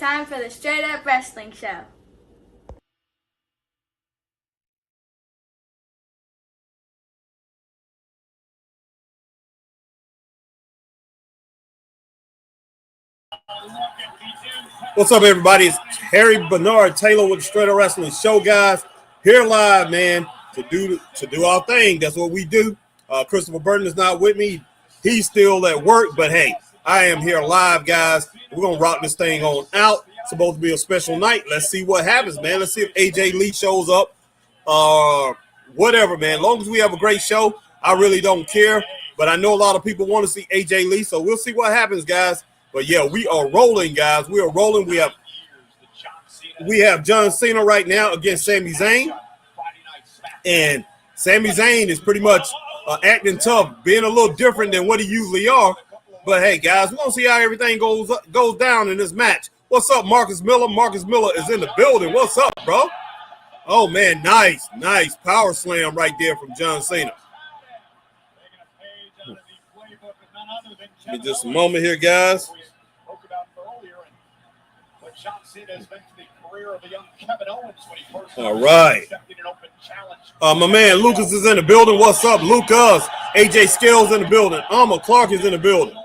time for the Straight Up Wrestling Show. What's up, everybody? It's Harry Bernard Taylor with the Straight Up Wrestling Show, guys. Here live, man, to do our thing. That's what we do. Christopher Burton is not with me. He's still at work, but hey, I am here live, guys. We're going to rock this thing on out. It's supposed to be a special night. Let's see what happens, man. Let's see if AJ Lee shows up. Whatever, man. As long as we have a great show, I really don't care. But I know a lot of people want to see AJ Lee, so we'll see what happens, guys. But yeah, we are rolling, guys. We are rolling. We have John Cena right now against Sami Zayn. And Sami Zayn is pretty much acting tough, being a little different than what he usually are. But hey, guys, we're going to see how everything goes down in this match. What's up, Marcus Miller? Marcus Miller is in the building. What's up, bro? Oh, man, nice power slam right there from John Cena. Give me just a moment here, guys. All right. My man Lucas is in the building. What's up, Lucas? AJ Scales in the building. Alma Clark is in the building.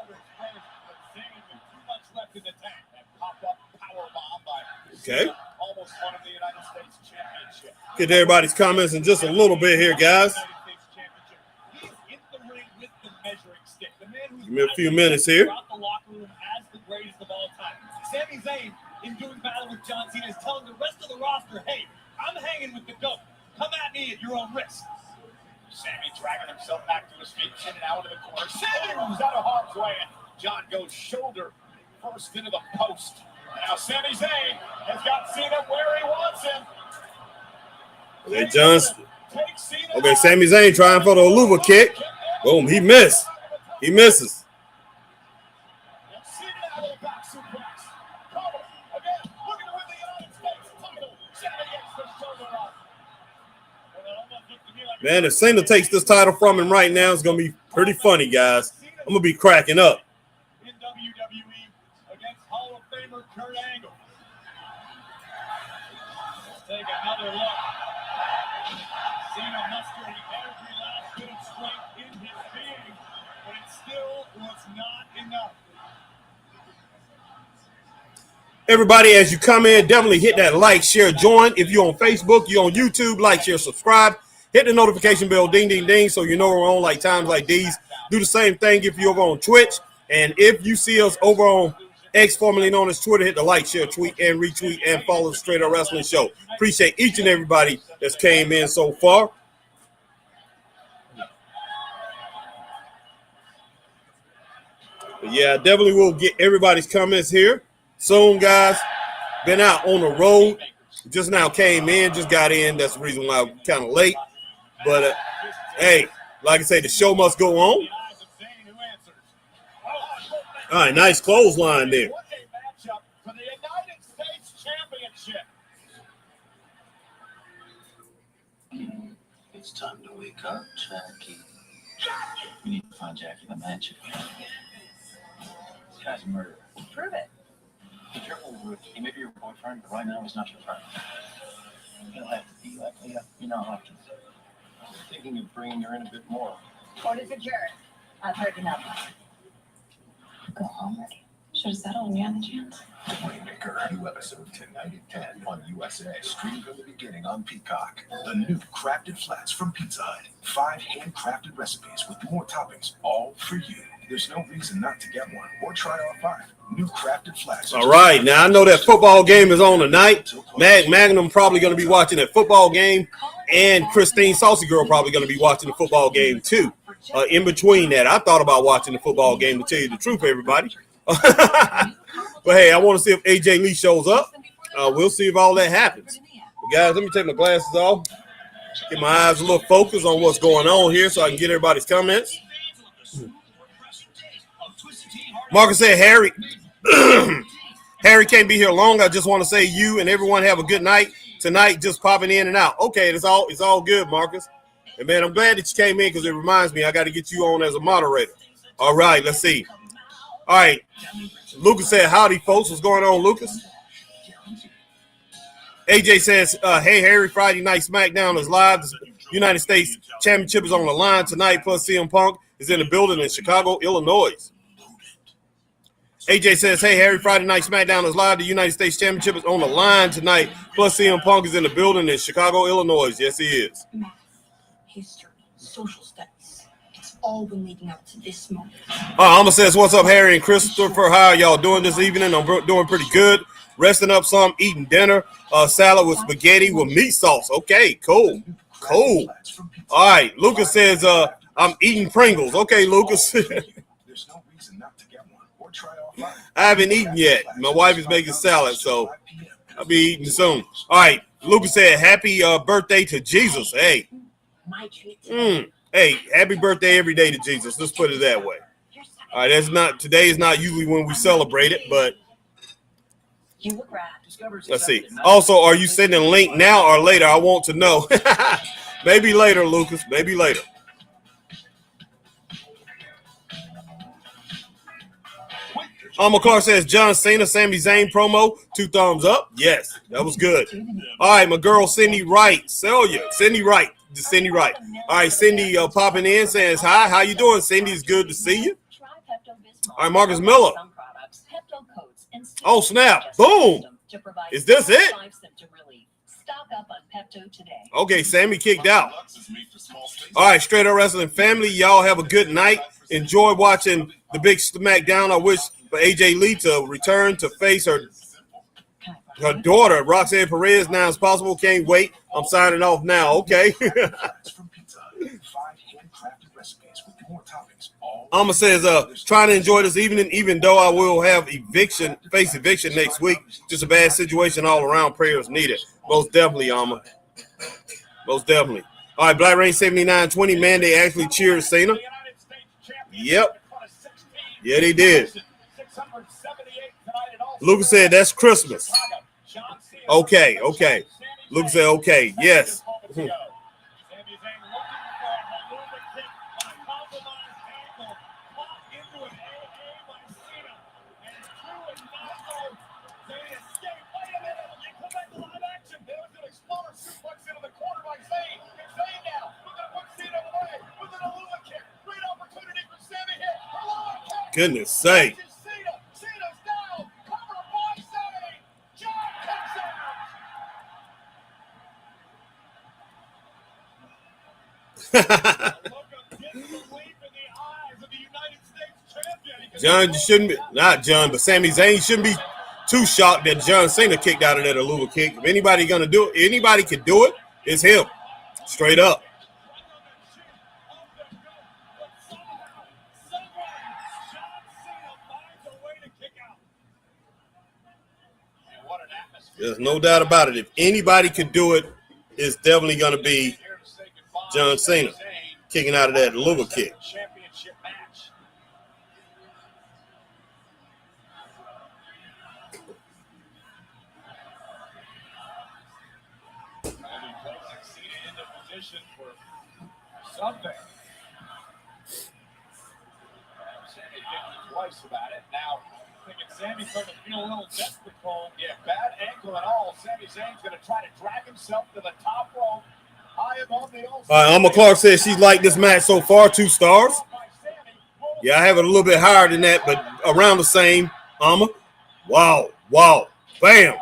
Okay. Get to everybody's comments in just a little bit here, guys. Give me a few minutes here. Sami Zayn, in doing battle with John Cena, is telling the rest of the roster, hey, I'm hanging with the GOAT. Come at me at your own risk. Sami dragging himself back to his feet, sitting out into the corner. Sami moves out of harm's way, and John goes shoulder first into the post. Now Sami Zayn has got Cena where he wants him. Okay, okay, Sami Zayn trying for the Aluva kick. Boom, he missed. He misses. Man, if Cena takes this title from him right now, it's going to be pretty funny, guys. I'm going to be cracking up. In WWE against Hall of Famer Kurt Angle. Let's take another look. Cena mustering every last bit of strength in his being, but it still was not enough. Everybody, as you come in, definitely hit that like, share, join. If you're on Facebook, you're on YouTube, like, share, subscribe. Hit the notification bell, ding, ding, ding, so you know we're on like times like these. Do the same thing if you're over on Twitch. And if you see us over on X, formerly known as Twitter, hit the like, share, tweet, and retweet, and follow the Straight Up Wrestling Show. Appreciate each and everybody that's came in so far. But yeah, I definitely will get everybody's comments here soon, guys. Been out on the road. Just now came in, just got in. That's the reason why I'm kind of late. But, hey, like I say, the show must go on. All right, nice clothesline there. What a matchup for the United States Championship. It's time to wake up, Jackie. We need to find Jackie the magic. This guy's a murderer. Prove it. Be careful with he may be your boyfriend, but right now he's not your friend. You'll have to be like you're not like him. I'm thinking of bringing her in a bit more. What is a jerk? I've heard enough. Go home already. Should have settled me on the chance. Waymaker, new episode tonight at 10 on USA. Stream from the beginning on Peacock. The new Crafted Flats from Pizza Hut. 5 handcrafted recipes with more toppings, all for you. There's no reason not to get one or try all 5. New Crafted Flats. All right, now I know that football game is on tonight. Magnum probably going to be watching that football game, and Christine Saucy Girl probably going to be watching the football game too. In between that, I thought about watching the football game, to tell you the truth, everybody. But hey, I want to see if AJ Lee shows up. We'll see if all that happens. But guys, let me take my glasses off. Get my eyes a little focused on what's going on here so I can get everybody's comments. Marcus said, Harry, Harry can't be here long. I just want to say you and everyone have a good night tonight, just popping in and out. Okay, it's all good, Marcus. And man, I'm glad that you came in because it reminds me I got to get you on as a moderator. All right, let's see. All right, Lucas said, howdy, folks. What's going on, Lucas? AJ says, hey, Harry, Friday Night Smackdown is live. The United States Championship is on the line tonight, plus CM Punk is in the building in Chicago, Illinois. AJ says, hey, Harry, Friday Night Smackdown is live. The United States Championship is on the line tonight, plus CM Punk is in the building in Chicago, Illinois. Yes, he is. Math, history, social studies. It's all been leading up to this moment. Alma says, what's up, Harry and Christopher? How are y'all doing this evening? I'm doing pretty good. Resting up some, eating dinner, salad with spaghetti with meat sauce. Okay, cool. Cool. All right, Lucas says, I'm eating Pringles. Okay, Lucas. There's no reason not to get one or try offline. I haven't eaten yet. My wife is making salad, so I'll be eating soon. All right, Lucas said, happy birthday to Jesus. Hey. My treat. Hey, happy birthday every day to Jesus. Let's put it that way. All right, today is not usually when we celebrate it, but You look rad. let's see. Also, are you sending a link now or later? I want to know. Maybe later, Lucas. Maybe later. Clark says, John Cena, Sami Zayn promo, 2 thumbs up. Yes, that was good. All right, my girl, Cindy Wright. Celia, Cindy Wright. Cindy Wright. All right, Cindy popping in, says, hi. How you doing, Cindy? It's good to see you. All right, Marcus Miller. Oh, snap. Boom. Is this it? Okay, Sammy kicked out. All right, Straight Up Wrestling family, y'all have a good night. Enjoy watching the big Smackdown. I wish for AJ Lee to return to face her daughter, Roxanne Perez, now as possible. Can't wait. I'm signing off now. Okay. Alma says, trying to enjoy this evening, even though I will have face eviction next week. Just a bad situation all around. Prayers needed. Most definitely, Alma. Most definitely. All right, Black Rain 7920, man, they actually cheered Cena. Yep. Yeah, they did. Lucas said, that's Christmas. Okay. Lucas said, okay, yes. Goodness sake. John shouldn't be, not John, but Sami Zayn shouldn't be too shocked that John Cena kicked out of that Aloha kick. If anybody gonna do it, anybody can do it, it's him. Straight up. There's no doubt about it. If anybody could do it, it's definitely going to be John Cena kicking out of that Aloha kick. Something. Sammy thinking twice about it. Now, thinking Sammy's starting to feel a little desperate, Cole. Yeah, bad ankle and all. Sami Zayn's going to try to drag himself to the top rope. High above the old. Alma Clark says she's liked this match so far, 2 stars. Yeah, I have it a little bit higher than that, but around the same. Alma. Wow. Bam.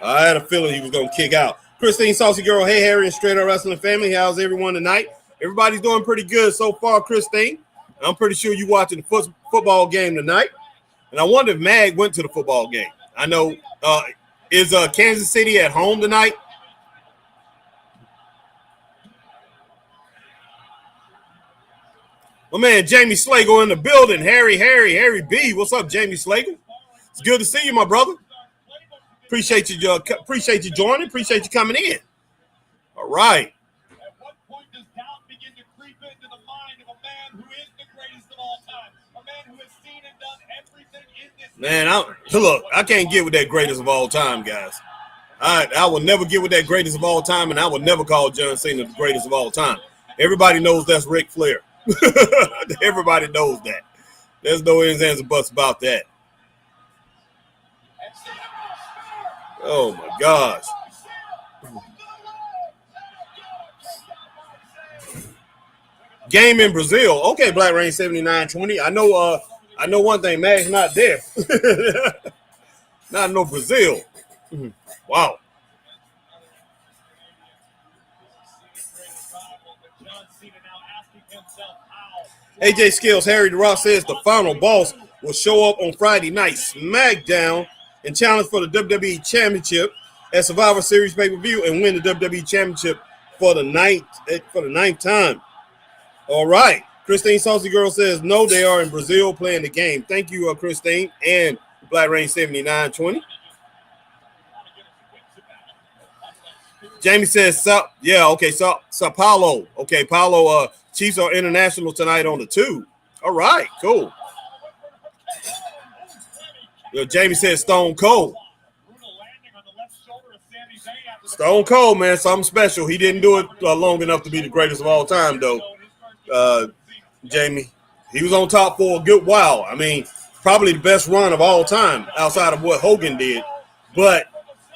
I had a feeling he was going to kick out. Christine Saucy Girl, hey, Harry and Straight Up Wrestling family. How's everyone tonight? Everybody's doing pretty good so far, Christine. I'm pretty sure you're watching the football game tonight. And I wonder if Mag went to the football game. I know, is Kansas City at home tonight? My man, Jamie Slagle in the building. Harry B. What's up, Jamie Slagle? It's good to see you, my brother. Appreciate you joining. Appreciate you coming in. All right. At what point does doubt begin to creep into the mind of a man who is the greatest of all time? A man who has seen and done everything in this. Man, look, I can't get with that greatest of all time, guys. I will never get with that greatest of all time, and I will never call John Cena the greatest of all time. Everybody knows that's Ric Flair. Everybody knows that. There's no ifs, ands, or buts about that. Oh my gosh. Game in Brazil. Okay, Black Rain 7920. I know one thing, Mag's not there. Not no Brazil. Wow. AJ Skills, Harry the Rock says the final boss will show up on Friday night Smackdown and challenge for the WWE Championship at Survivor Series pay-per-view and win the WWE Championship for the ninth time. All right. Christine Saucy Girl says no, they are in Brazil playing the game. Thank you, Christine and Black Rain 7920. Jamie says, Sao Paulo. Okay, Paulo, Chiefs are international tonight on the 2. All right, cool. Jamie says Stone Cold. Stone Cold, man, something special. He didn't do it long enough to be the greatest of all time, though. Jamie, he was on top for a good while. I mean, probably the best run of all time outside of what Hogan did. But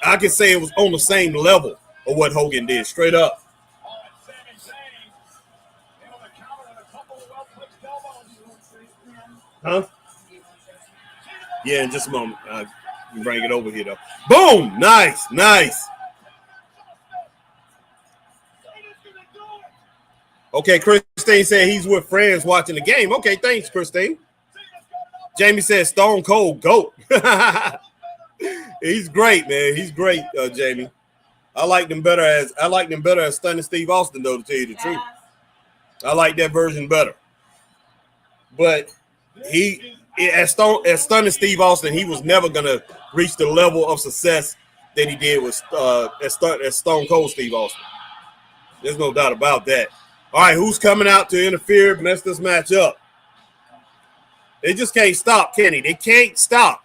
I can say it was on the same level of what Hogan did, straight up. Huh? Yeah, in just a moment. You bring it over here, though. Boom! Nice. Okay, Christine said he's with friends watching the game. Okay, thanks, Christine. Jamie says Stone Cold GOAT. He's great, man. He's great, Jamie. I like them better as Stunning Steve Austin, though, to tell you the truth. I like that version better. But as Stunning Steve Austin, he was never gonna reach the level of success that he did with as Stone Cold Steve Austin. There's no doubt about that. All right, who's coming out to interfere, mess this match up? They just can't stop, Kenny. They can't stop.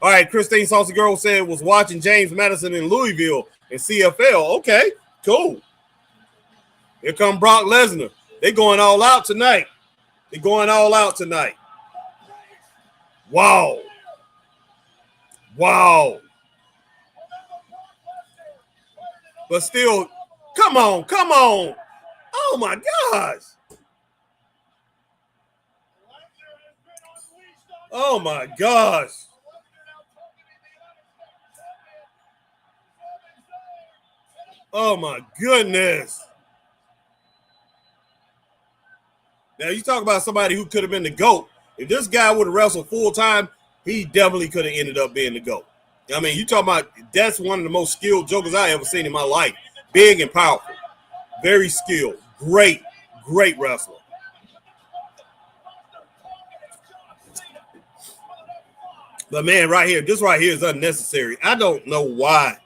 All right, Christine Saucy Girl said was watching James Madison in Louisville in CFL. Okay, cool. Here come Brock Lesnar. They're going all out tonight. Wow. But still, come on. Oh, my gosh. Oh, my gosh. Oh, my goodness. Now, you talk about somebody who could have been the GOAT. If this guy would have wrestled full-time, he definitely could have ended up being the GOAT. I mean, you talking about that's one of the most skilled jokers I ever seen in my life. Big and powerful. Very skilled. Great wrestler. But, man, this right here is unnecessary. I don't know why.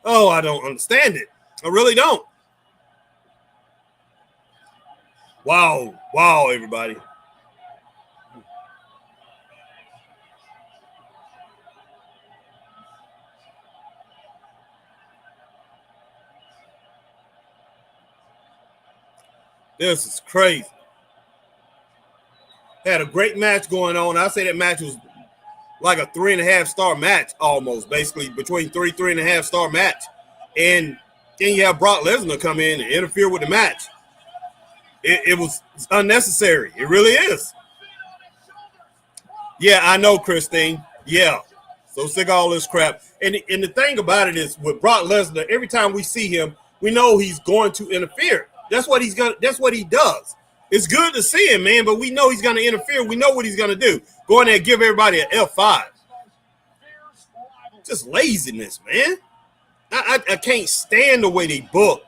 Oh, I don't understand it. I really don't. Wow, everybody. This is crazy. Had a great match going on. I say that match was like a 3.5-star match almost, basically between 3.5-star match. And then you have Brock Lesnar come in and interfere with the match. It was unnecessary. It really is. Yeah, I know, Christine. Yeah. So sick of all this crap. And the thing about it is with Brock Lesnar, every time we see him, we know he's going to interfere. That's what he does. It's good to see him, man, but we know he's going to interfere. We know what he's going to do. Go in there and give everybody an F5. Just laziness, man. I can't stand the way they book.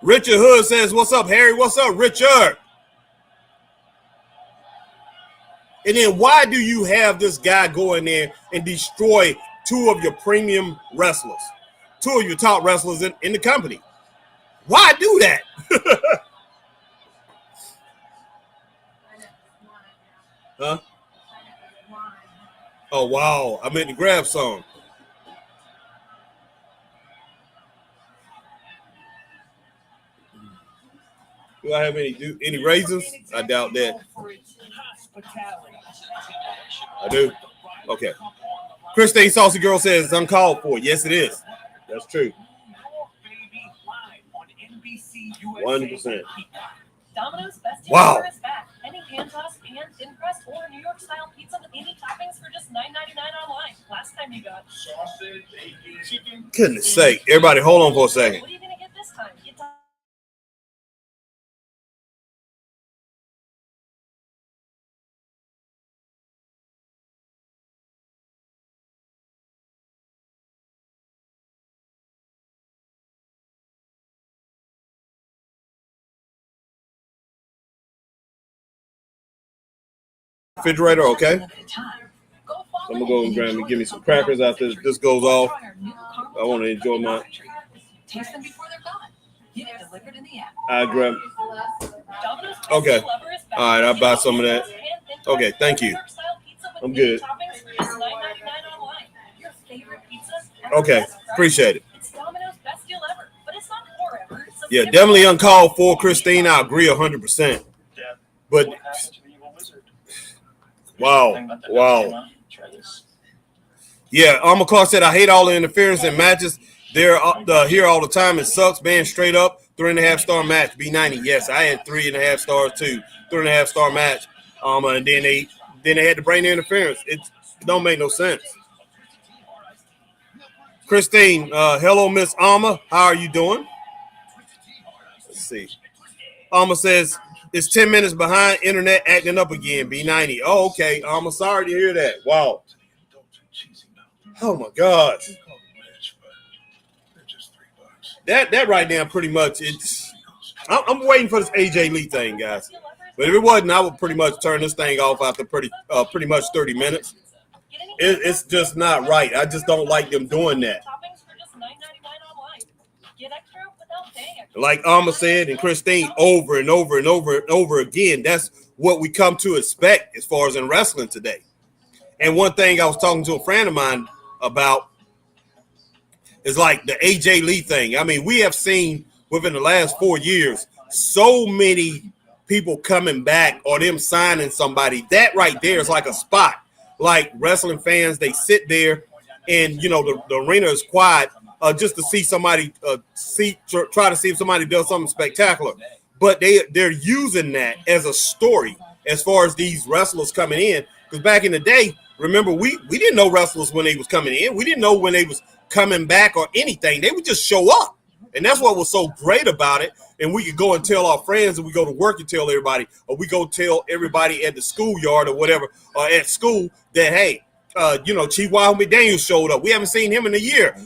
Richard Hood says, what's up, Harry? What's up, Richard? And then why do you have this guy go in there and destroy 2 of your premium wrestlers? 2 of your top wrestlers in the company. Why do that? Huh? Oh, wow. I meant to grab some. Do I have any raisins? I doubt that. I do. Okay. Christine Saucy Girl says it's uncalled for. Yes, it is. That's true. 100%. Domino's best deal Wow. ever is back. Any pan tossed, pan, thin crust, or New York style pizza with any toppings for just $9.99 online. Last time you got Sausage, bacon, chicken. Goodness sake. Everybody, hold on for a second. What are you gonna get this time? Get Refrigerator, okay. Go I'm gonna go and grab me, give me some crackers after this goes off. I want to enjoy my. taste them before they're gone. Get it delivered in the app. I grab. Domino's best Okay. deal ever is back. All right, I'll buy some of that. Pan, thin crust, Okay, thank or New you. York style pizza with I'm any good. toppings for just $9.99 online. Your favorite pizzas. Okay, appreciate it. It's Domino's best deal ever, but it's not forever. So Yeah, skip definitely it. uncalled for, Christine. I agree 100%. But What happened to the evil wizard? wow, Thing about the wow. nuts came out. Try this. Yeah, Almacar said I hate all the interference in matches. They're here all the time. It sucks, man. Straight up, 3.5-star match. B90. Yes, I had 3.5 stars too. 3.5-star match. And then they had to bring the interference. It don't make no sense. Christine, hello, Miss Alma. How are you doing? Let's see. Alma says it's 10 minutes behind. Internet acting up again. B90. Oh, okay. Alma, sorry to hear that. Wow. Oh my God. That right now pretty much it's. I'm waiting for this AJ Lee thing, guys. But if it wasn't, I would pretty much turn this thing off after pretty much 30 minutes. It's just not right. I just don't like them doing that. Toppings for just $9.99 online. Get extra without paying extra. Like Alma said and Christine over and over and over and over again, that's what we come to expect as far as in wrestling today. And one thing I was talking to a friend of mine about is like the AJ Lee thing. I mean, we have seen within the last 4 years so many people coming back or them signing somebody. That right there is like a spot. Like wrestling fans, they sit there and, you know, the arena is quiet just to see somebody try to see if somebody does something spectacular. But they're using that as a story as far as these wrestlers coming in. Because back in the day, remember, we didn't know wrestlers when they was coming in. We didn't know when they was coming back or anything. They would just show up. And that's what was so great about it. And we could go and tell our friends, and we go to work and tell everybody, or we go tell everybody at the schoolyard or whatever, or at school that, hey, Chief Wild McDaniel showed up. We haven't seen him in a year.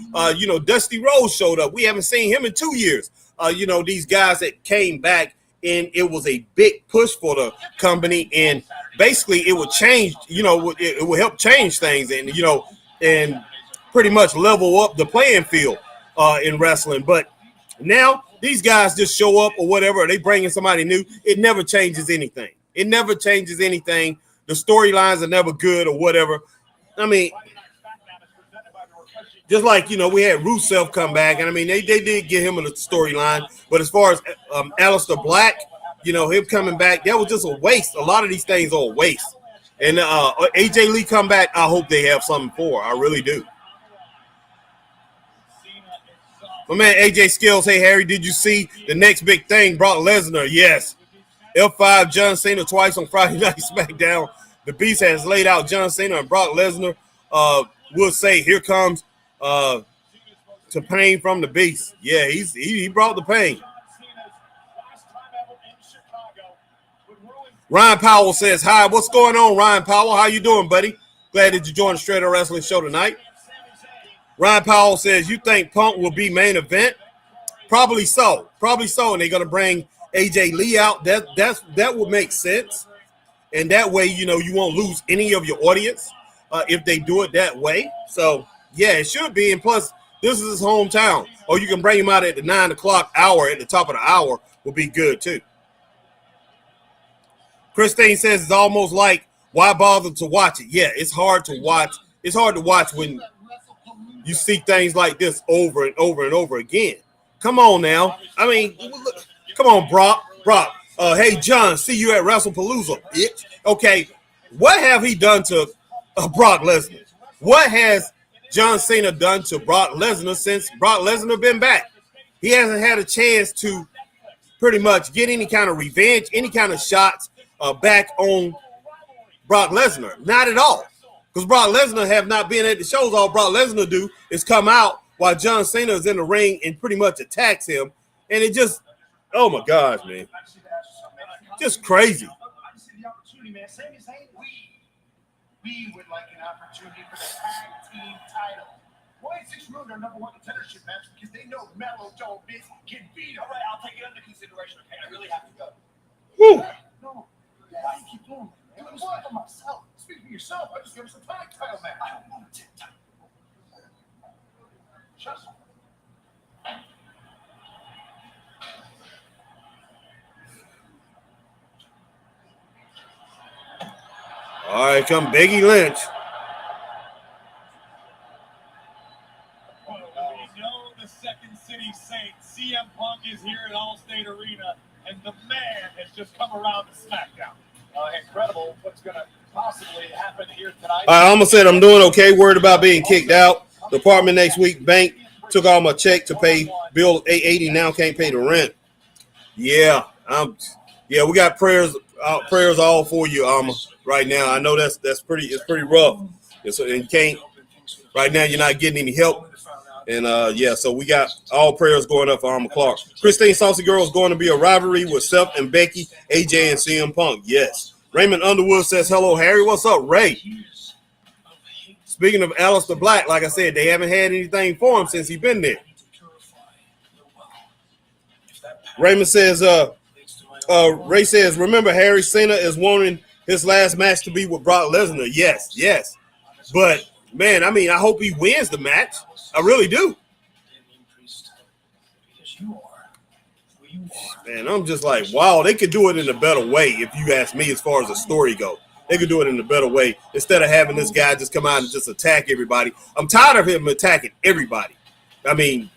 Dusty Rhodes showed up. We haven't seen him in 2 years. These guys that came back, and it was a big push for the company. And basically it would change, it would help change things and pretty much level up the playing field in wrestling. But now these guys just show up or whatever, or they bring in somebody new. It never changes anything. It never changes anything. The storylines are never good or whatever. I mean, just like, we had Rusev come back, and I mean, they did get him in the storyline. But as far as Aleister Black, him coming back, that was just a waste. A lot of these things are a waste. And AJ Lee come back, I hope they have something for. I really do. My man AJ Skills, hey, Harry, did you see the next big thing? Brock Lesnar, yes. F5 John Cena twice on Friday Night Smackdown. The Beast has laid out John Cena and Brock Lesnar. We'll say, here comes to pain from the Beast. Yeah, he brought the pain. Ryan Powell says, hi, what's going on, Ryan Powell? How you doing, buddy? Glad that you joined the Straight Up Wrestling Show tonight. Ryan Powell says, you think Punk will be main event? Probably so. And they're going to bring AJ Lee out. That would make sense. And that way, you won't lose any of your audience if they do it that way. So, yeah, it should be. And plus, this is his hometown. Or you can bring him out at the 9 o'clock hour at the top of the hour will be good, too. Christine says it's almost like, why bother to watch it? Yeah, it's hard to watch. It's hard to watch when you see things like this over and over and over again. Come on now. I mean, come on, Brock. Hey, John, see you at WrestlePalooza, bitch. Okay, what have he done to Brock Lesnar. What has John Cena done to Brock Lesnar since Brock Lesnar been back? He hasn't had a chance to pretty much get any kind of revenge, any kind of shots back on Brock Lesnar. Not at all. Because Brock Lesnar have not been at the shows. All Brock Lesnar do is come out while John Cena is in the ring and pretty much attacks him. And it just, oh my gosh, man. Just crazy. We would like an opportunity for the tag team title. Why is this ruined our #1 contendership match? Because they know Mello don't miss, get beat. All right, I'll take it under consideration. Okay, I really have to go. Whew. No, why do you keep doing that? Doing what for myself? Speak for yourself. I just gave us a tag title match. I don't want a tag title. Shut up. All right, come Biggie Lynch. We know the Second City Saints. CM Punk is here at Allstate Arena, and the man has just come around to Smackdown. Incredible what's going to possibly happen here tonight. I almost said I'm doing okay, worried about being kicked out. The apartment next week, bank took all my check to pay bill $880, now can't pay the rent. Yeah, we got prayers all for you, Alma, right now. I know it's pretty rough. And you can't right now, you're not getting any help. And so we got all prayers going up for Alma Clark. Christine Saucy Girl is going to be a rivalry with Seth and Becky, AJ and CM Punk. Yes. Raymond Underwood says, hello, Harry. What's up, Ray? Speaking of Aleister Black, like I said, they haven't had anything for him since he's been there. Raymond says, Ray says, remember, Harry, Cena is wanting his last match to be with Brock Lesnar. Yes. But, man, I mean, I hope he wins the match. I really do. Man, I'm just like, wow, they could do it in a better way, if you ask me, as far as the story goes. They could do it in a better way instead of having this guy just come out and just attack everybody. I'm tired of him attacking everybody. I mean,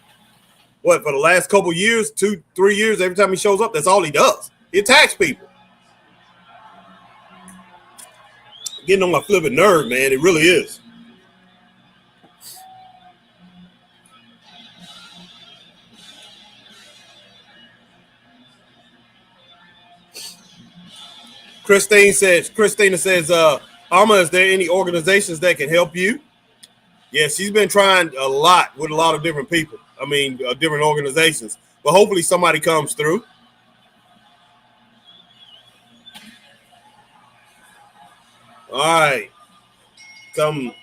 for the last couple years, 2-3 years, every time he shows up, that's all he does. He attacks people. Getting on my flipping nerve, man. It really is. Christina says, Alma, is there any organizations that can help you? Yeah, she's been trying a lot with a lot of different people. I mean, different organizations. But hopefully somebody comes through. All right. Come.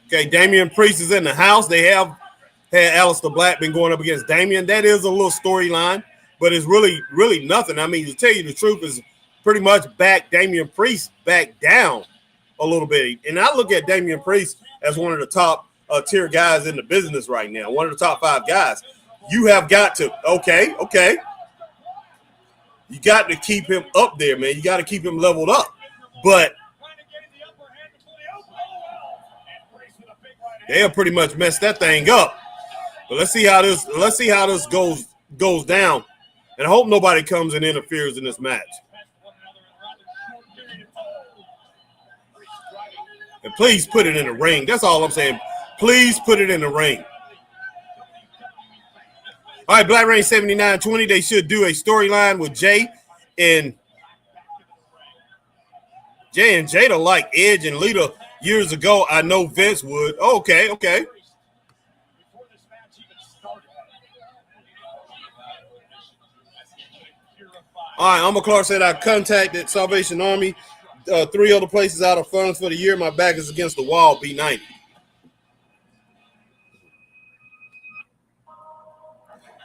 Okay, Damian Priest is in the house. They have had Aleister Black been going up against Damian. That is a little storyline, but it's really nothing. I mean, to tell you the truth, is pretty much back Damian Priest back down a little bit. And I look at Damian Priest as one of the top tier guys in the business right now, one of the top 5 guys. You have got to, okay. You got to keep him up there, man. You got to keep him leveled up. But they have pretty much messed that thing up. But let's see how this goes down. And I hope nobody comes and interferes in this match. And please put it in the ring. That's all I'm saying. Please put it in the ring. All right, Black Rain 7920. They should do a storyline with Jay and Jada like Edge and Lita years ago. I know Vince would. Okay. All right, Alma Clark said, I contacted Salvation Army, 3 other places out of funds for the year. My back is against the wall, B90.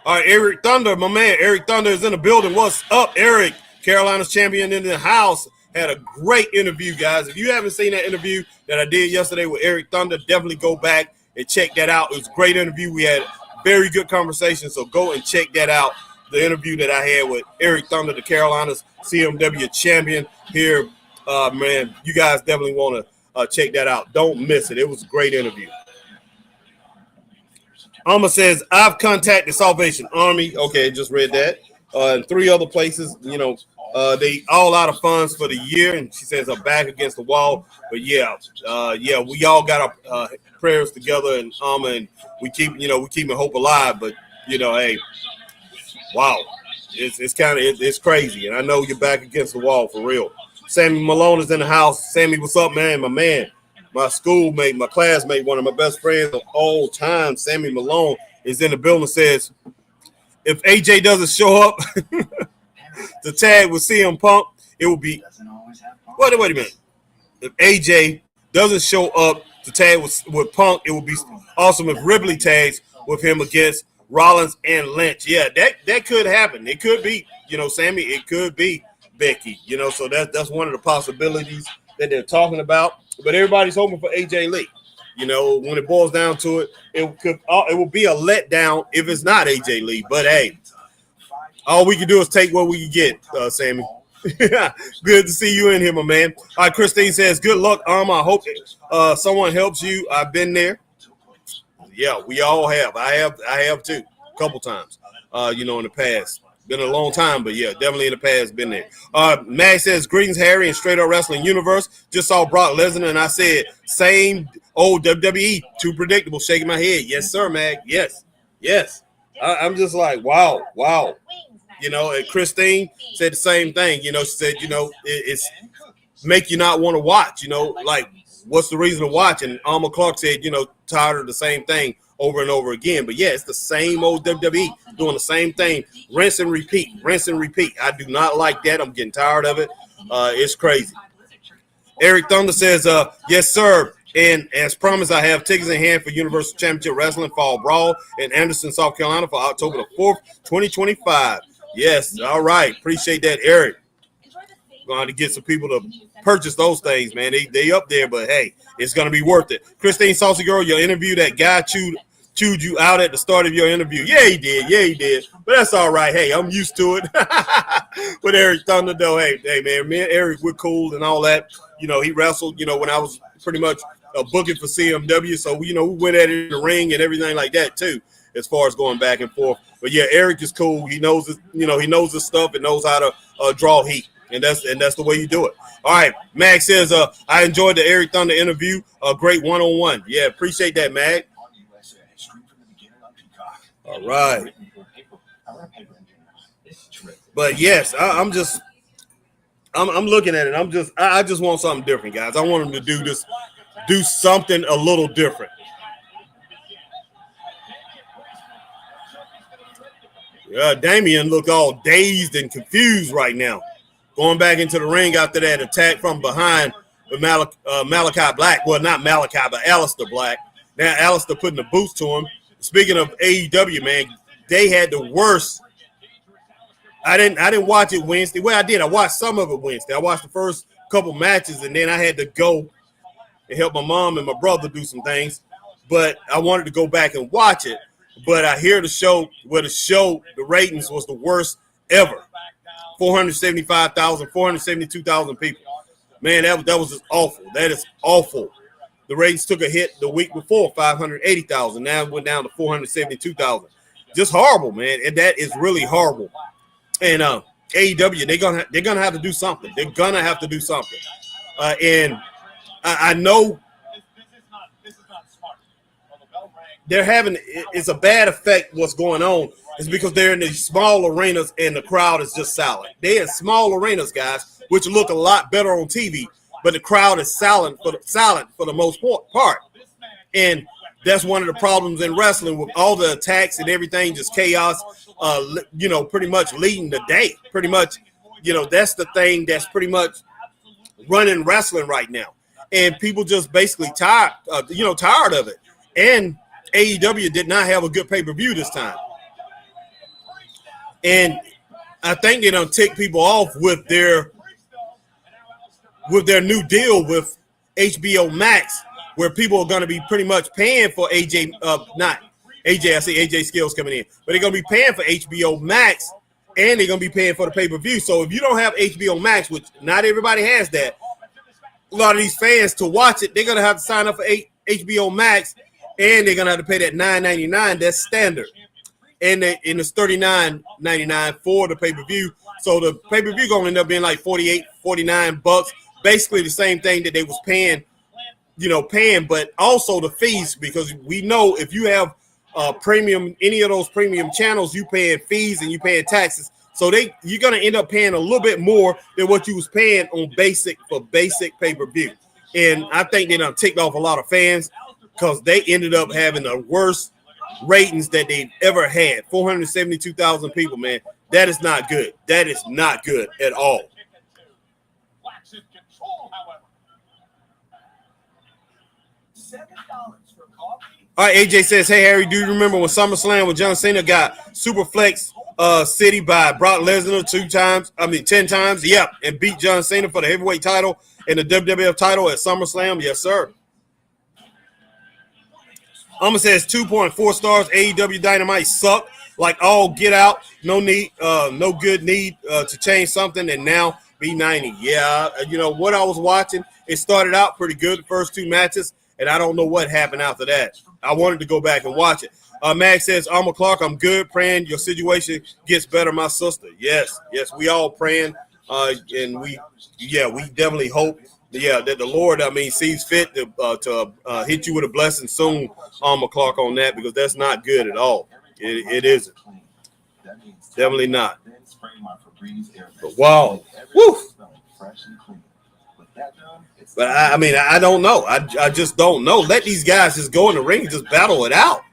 All right, Eric Thunder, my man, Eric Thunder is in the building. What's up, Eric? Carolina's champion in the house. Had a great interview, guys. If you haven't seen that interview that I did yesterday with Eric Thunder, definitely go back and check that out. It was a great interview. We had very good conversation, so go and check that out. The interview that I had with Eric Thunder, the Carolinas CMW champion here. Man, you guys definitely want to check that out. Don't miss it. It was a great interview. Alma says, I've contacted Salvation Army. Okay, just read that. and 3 other places. You know, they all out of funds for the year, and she says are back against the wall. But yeah, we all got our prayers together and and we keeping hope alive. But you know, hey, wow, it's crazy, and I know you're back against the wall for real. Sammy Malone is in the house. Sammy, what's up, man? My man, my schoolmate, my classmate, one of my best friends of all time, Sammy Malone, is in the building. Says if AJ doesn't show up to tag with CM Punk, it will be. Wait a minute. If AJ doesn't show up to tag with Punk, it would be awesome if Ripley tags with him against Rollins and Lynch. Yeah, that could happen. It could be, you know, Sammy. It could be Becky. You know, so that's one of the possibilities that they're talking about. But everybody's hoping for AJ Lee. You know, when it boils down to it, it will be a letdown if it's not AJ Lee. But hey, all we can do is take what we can get, Sammy. Good to see you in here, my man. All right, Christine says, good luck, I hope someone helps you. I've been there. Yeah, we all have. I have too, a couple times, you know, in the past. Been a long time, but yeah, definitely in the past, been there. Max says, greetings, Harry, and Straight Up Wrestling Universe. Just saw Brock Lesnar, and I said, same old WWE, too predictable, shaking my head. Yes, sir, Mag. Yes. I'm just like, wow. You know, and Christine said the same thing. You know, she said, you know, it's make you not want to watch, you know, like, what's the reason to watch? And Alma Clark said, you know, tired of the same thing over and over again. But yeah, it's the same old WWE doing the same thing. Rinse and repeat. I do not like that. I'm getting tired of it. It's crazy. Eric Thunder says, yes, sir. And as promised, I have tickets in hand for Universal Championship Wrestling Fall Brawl in Anderson, South Carolina for October the 4th, 2025. Yes, all right. Appreciate that, Eric. Going to get some people to purchase those things, man. They up there, but hey, it's going to be worth it. Christine Saucy Girl, your interview, that guy chewed you out at the start of your interview. Yeah, he did. But that's all right. Hey, I'm used to it. With Eric Thunder, though, hey, man, me and Eric, we're cool and all that. You know, he wrestled, you know, when I was pretty much booking for CMW. So, you know, we went at it in the ring and everything like that, too, as far as going back and forth. But, yeah, Eric is cool. He knows his, you know, he knows his stuff and knows how to draw heat. And that's the way you do it. All right, Max says, I enjoyed the Eric Thunder interview. A great one-on-one. Yeah, appreciate that, Mag. All right. But yes, I'm looking at it. I just want something different, guys. I want them to do something a little different. Damian looked all dazed and confused right now. Going back into the ring after that attack from behind with Malachi Black. Well, not Malachi, but Aleister Black. Now Aleister putting the boots to him. Speaking of AEW, man, they had the worst. I didn't watch it Wednesday. Well, I did. I watched some of it Wednesday. I watched the first couple matches, and then I had to go and help my mom and my brother do some things. But I wanted to go back and watch it. But I hear the ratings was the worst ever. 475,000, 472,000 people. Man, that was just awful. That is awful. The ratings took a hit the week before, 580,000. Now it went down to 472,000. Just horrible, man. And that is really horrible. And AEW, they're gonna have to do something. They're gonna have to do something. And I know they're having it's a bad effect. What's going on is because they're in these small arenas and the crowd is just silent. They're in small arenas, guys, which look a lot better on TV, but the crowd is silent for the most part. And that's one of the problems in wrestling with all the attacks and everything, just chaos. You know, pretty much leading the day. Pretty much, you know, that's the thing that's pretty much running wrestling right now. And people just basically tired of it. And AEW did not have a good pay-per-view this time. And I think they done tick people off with their new deal with HBO Max, where people are going to be pretty much paying for I see AJ Skills coming in, but they're going to be paying for HBO Max, and they're going to be paying for the pay-per-view. So if you don't have HBO Max, which not everybody has that, a lot of these fans to watch it, they're going to have to sign up for HBO Max, and they're going to have to pay that $9.99. That's standard. and it's $39.99 for the pay-per-view. So the pay-per-view gonna end up being like $49, basically the same thing that they was paying, but also the fees, because we know if you have premium, any of those premium channels, you paying fees and you paying taxes. So you're gonna end up paying a little bit more than what you was paying on basic pay-per-view. And I think they done ticked off a lot of fans because they ended up having the worst ratings that they've ever had. 472,000 people, man. That is not good. That is not good at all. All right, AJ says, hey, Harry, do you remember when SummerSlam when John Cena got Superflex City by Brock Lesnar 10 times? Yep, and beat John Cena for the heavyweight title and the WWF title at SummerSlam? Yes, sir. Alma says 2.4 stars. AEW Dynamite sucked. Like all get out. No good need to change something, and now B90. Yeah, what I was watching, it started out pretty good the first two matches, and I don't know what happened after that. I wanted to go back and watch it. Mag says, Alma Clark, I'm good. Praying your situation gets better, my sister. Yes, we all praying, and we definitely hope. That the Lord, sees fit to hit you with a blessing soon, Alma Clark, on that, because that's not good at all. It isn't. Definitely not. But wow. Woo. But I don't know. I just don't know. Let these guys just go in the ring and just battle it out.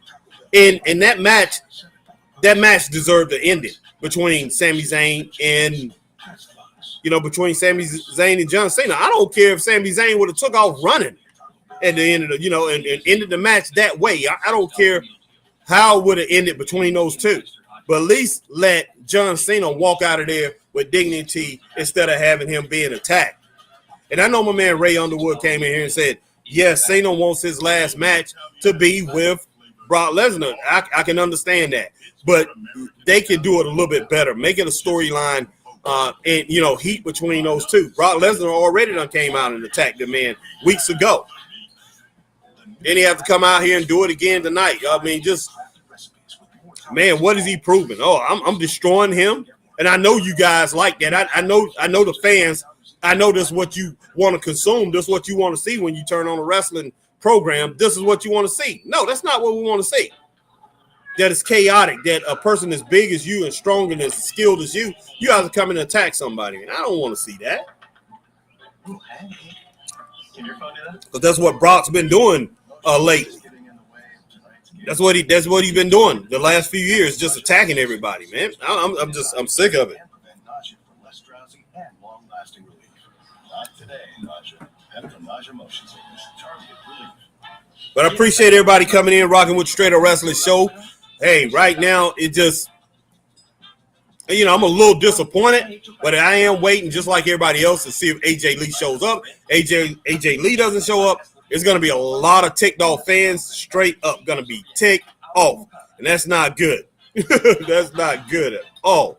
And that match deserved to end it between Sami Zayn and John Cena. I don't care if Sami Zayn would have took off running at the end of and ended the match that way. I don't care how it would have ended between those two. But at least let John Cena walk out of there with dignity instead of having him being attacked. And I know my man Ray Underwood came in here and said, yes, Cena wants his last match to be with Brock Lesnar. I can understand that. But they can do it a little bit better. Make it a storyline and heat between those two. Brock Lesnar already done came out and attacked the man weeks ago. Then he have to come out here and do it again tonight. What is he proving? Oh, I'm destroying him. And I know you guys like that. I know the fans. I know this is what you want to consume. This is what you want to see when you turn on a wrestling program. This is what you want to see. No, that's not what we want to see. That is chaotic, that a person as big as you and strong and as skilled as you have to come and attack somebody. And I don't want to see that. Because that's what Brock's been doing lately. That's what he's been doing the last few years, just attacking everybody, man. I'm sick of it. But I appreciate everybody coming in, rocking with Straight Up Wrestling Show. Hey, right now, it just, I'm a little disappointed, but I am waiting just like everybody else to see if AJ Lee shows up. AJ Lee doesn't show up. There's going to be a lot of ticked off fans, straight up going to be ticked off. And that's not good. That's not good at all.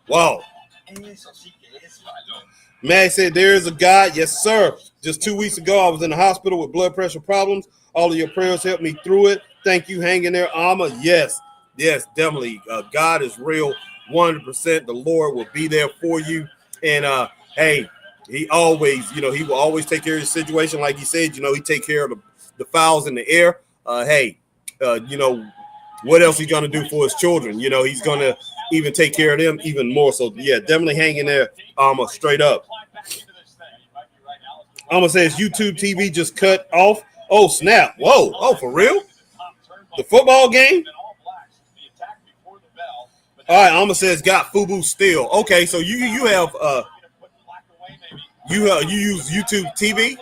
Wow. Max said, there is a God. Yes, sir. Just 2 weeks ago, I was in the hospital with blood pressure problems. All of your prayers helped me through it. Thank you. Hang in there, Alma. Yes, definitely. God is real. 100%. The Lord will be there for you. And, hey, he always, he will always take care of the situation. Like he said, he take care of the fowls in the air. What else he's going to do for his children? He's going to even take care of them even more. So, yeah, definitely hang in there, Alma, straight up. Alma says YouTube TV just cut off. Oh, snap. Whoa. Oh, for real? The football game? All right, Alma says got FUBU still. Okay, so you have you use YouTube TV?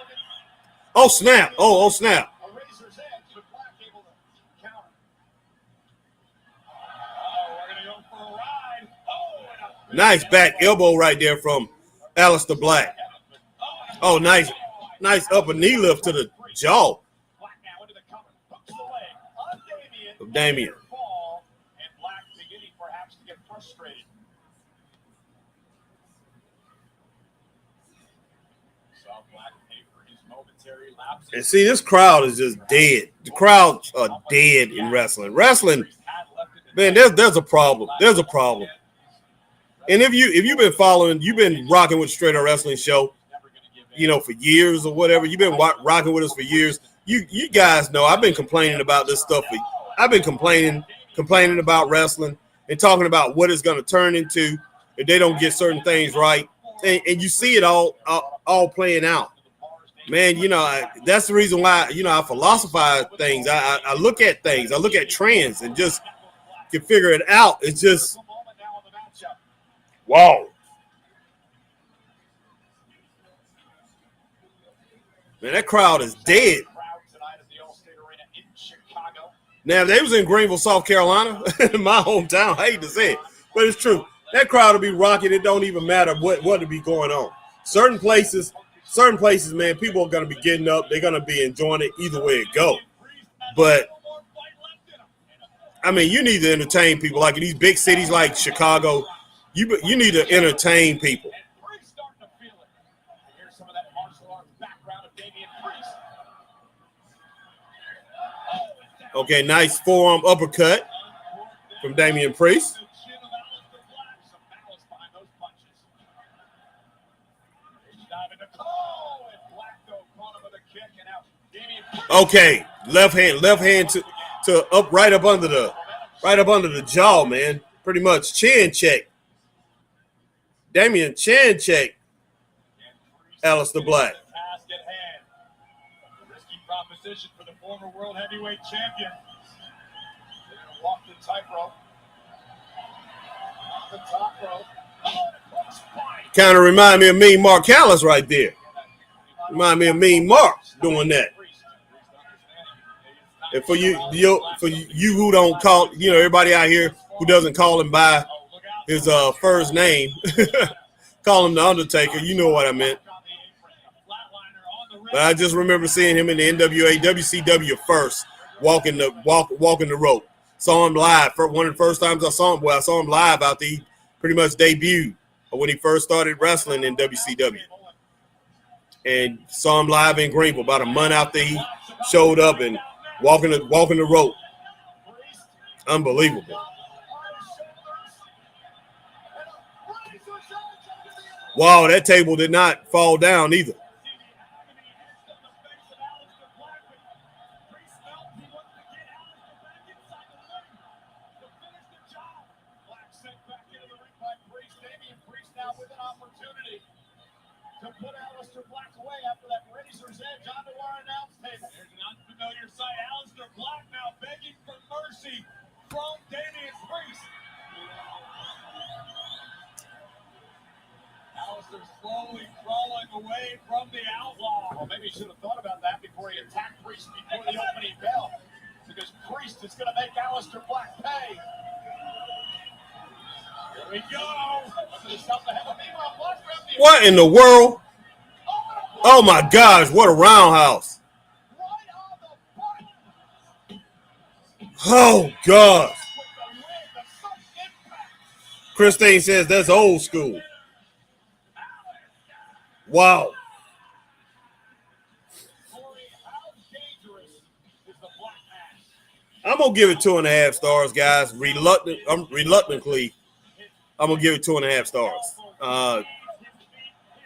Oh, snap. Oh, snap. Nice back elbow right there from Aleister Black. Oh, nice upper knee lift to the jaw of Damien. And see, this crowd is just dead. The crowds are dead in wrestling. Wrestling Man, there's a problem. There's a problem. And if you've been following, you've been rocking with Straight Up Wrestling Show, for years or whatever. You've been rocking with us for years. You guys know I've been complaining about this stuff. I've been complaining about wrestling and talking about what it's going to turn into if they don't get certain things right. And you see it all playing out. Man, that's the reason why, I philosophize things. I look at things. I look at trends and just can figure it out. It's just, wow. Man, that crowd is dead. Now, if they was in Greenville, South Carolina, my hometown, I hate to say it, but it's true. That crowd will be rocking. It don't even matter what will be going on. Certain places, man, people are going to be getting up. They're going to be enjoying it either way it go. But, I mean, you need to entertain people. Like in these big cities like Chicago, you need to entertain people. Okay, nice forearm uppercut from Damian Priest. Okay, left hand to up right up under the jaw, man. Pretty much chin check. Damian chin check. Aleister Black. Proposition for the former world heavyweight champion. They're going to walk the tightrope. Off the top rope. Kind of remind me of Mean Mark Callis right there. Remind me of Mean Mark doing that. And for you who don't call, everybody out here who doesn't call him by his first name, call him the Undertaker. You know what I meant. But I just remember seeing him in the NWA, WCW first, walking the rope. Saw him live. One of the first times I saw him, I saw him live after he pretty much debuted when he first started wrestling in WCW. And saw him live in Greenville about a month after he showed up and walking the rope. Unbelievable. Wow, that table did not fall down either. To put Aleister Black away after that razor's edge onto our announce table. There's an unfamiliar sight. Aleister Black now begging for mercy from Damian Priest. Aleister slowly crawling away from the outlaw. Well, maybe he should have thought about that before he attacked Priest before the opening bell. Because Priest is going to make Aleister Black pay. Here we go. What in the world? Oh my gosh, what a roundhouse. Oh gosh. Christine says that's old school. Wow. I'm gonna give it 2.5 stars, guys. Reluctantly, I'm gonna give it 2.5 stars. I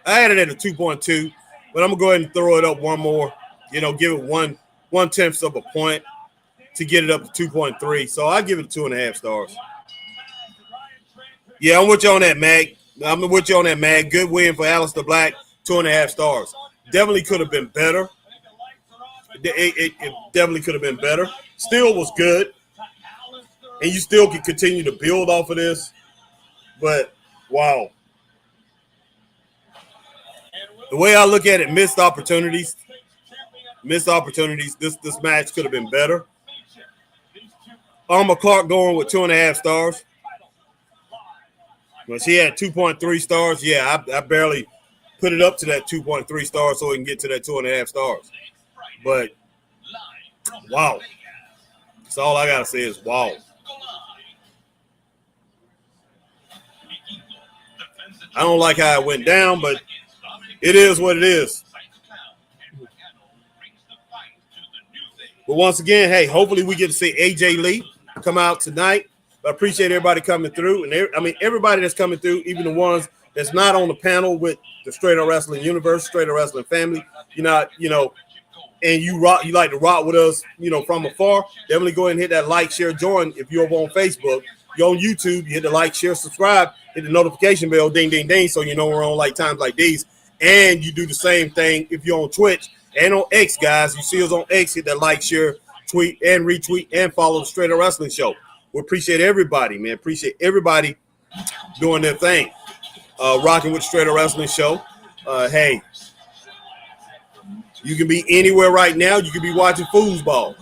had it at a 2.2, but I'm gonna go ahead and throw it up one more. Give it 1/10 of a point to get it up to 2.3. So I give it 2.5 stars. Yeah, I'm with you on that, Mag. Good win for Aleister Black. 2.5 stars. Definitely could have been better. It definitely could have been better. Still was good, and you still can continue to build off of this. But wow, the way I look at it, missed opportunities. This match could have been better. Alma Clark going with 2.5 stars. Well, she had 2.3 stars. Yeah, I barely put it up to that 2.3 stars so we can get to that 2.5 stars. But wow, that's all I gotta say is wow. I don't like how it went down, but it is what it is. But once again, hey, hopefully we get to see AJ Lee come out tonight But I appreciate everybody coming through, and everybody that's coming through, even the ones that's not on the panel with the Straight Up Wrestling Universe, Straight Up Wrestling family. You're not, and you like to rock with us, from afar. Definitely go ahead and hit that like, share, join. If you're over on Facebook, you're on YouTube, you hit the like, share, subscribe, hit the notification bell, ding, ding, ding, so you know we're on like times like these. And you do the same thing if you're on Twitch and on X, guys. You see us on X, hit that like, share, tweet, and retweet, and follow the Straight Up Wrestling Show. We appreciate everybody, man. Appreciate everybody doing their thing. Rocking with the Straight Up Wrestling Show. Hey, you can be anywhere right now. You can be watching foosball.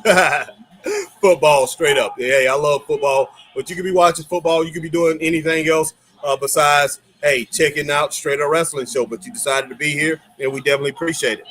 Football, straight up. Hey, I love football. But you can be watching football. You can be doing anything else besides, hey, checking out Straight Up Wrestling Show. But you decided to be here, and we definitely appreciate it.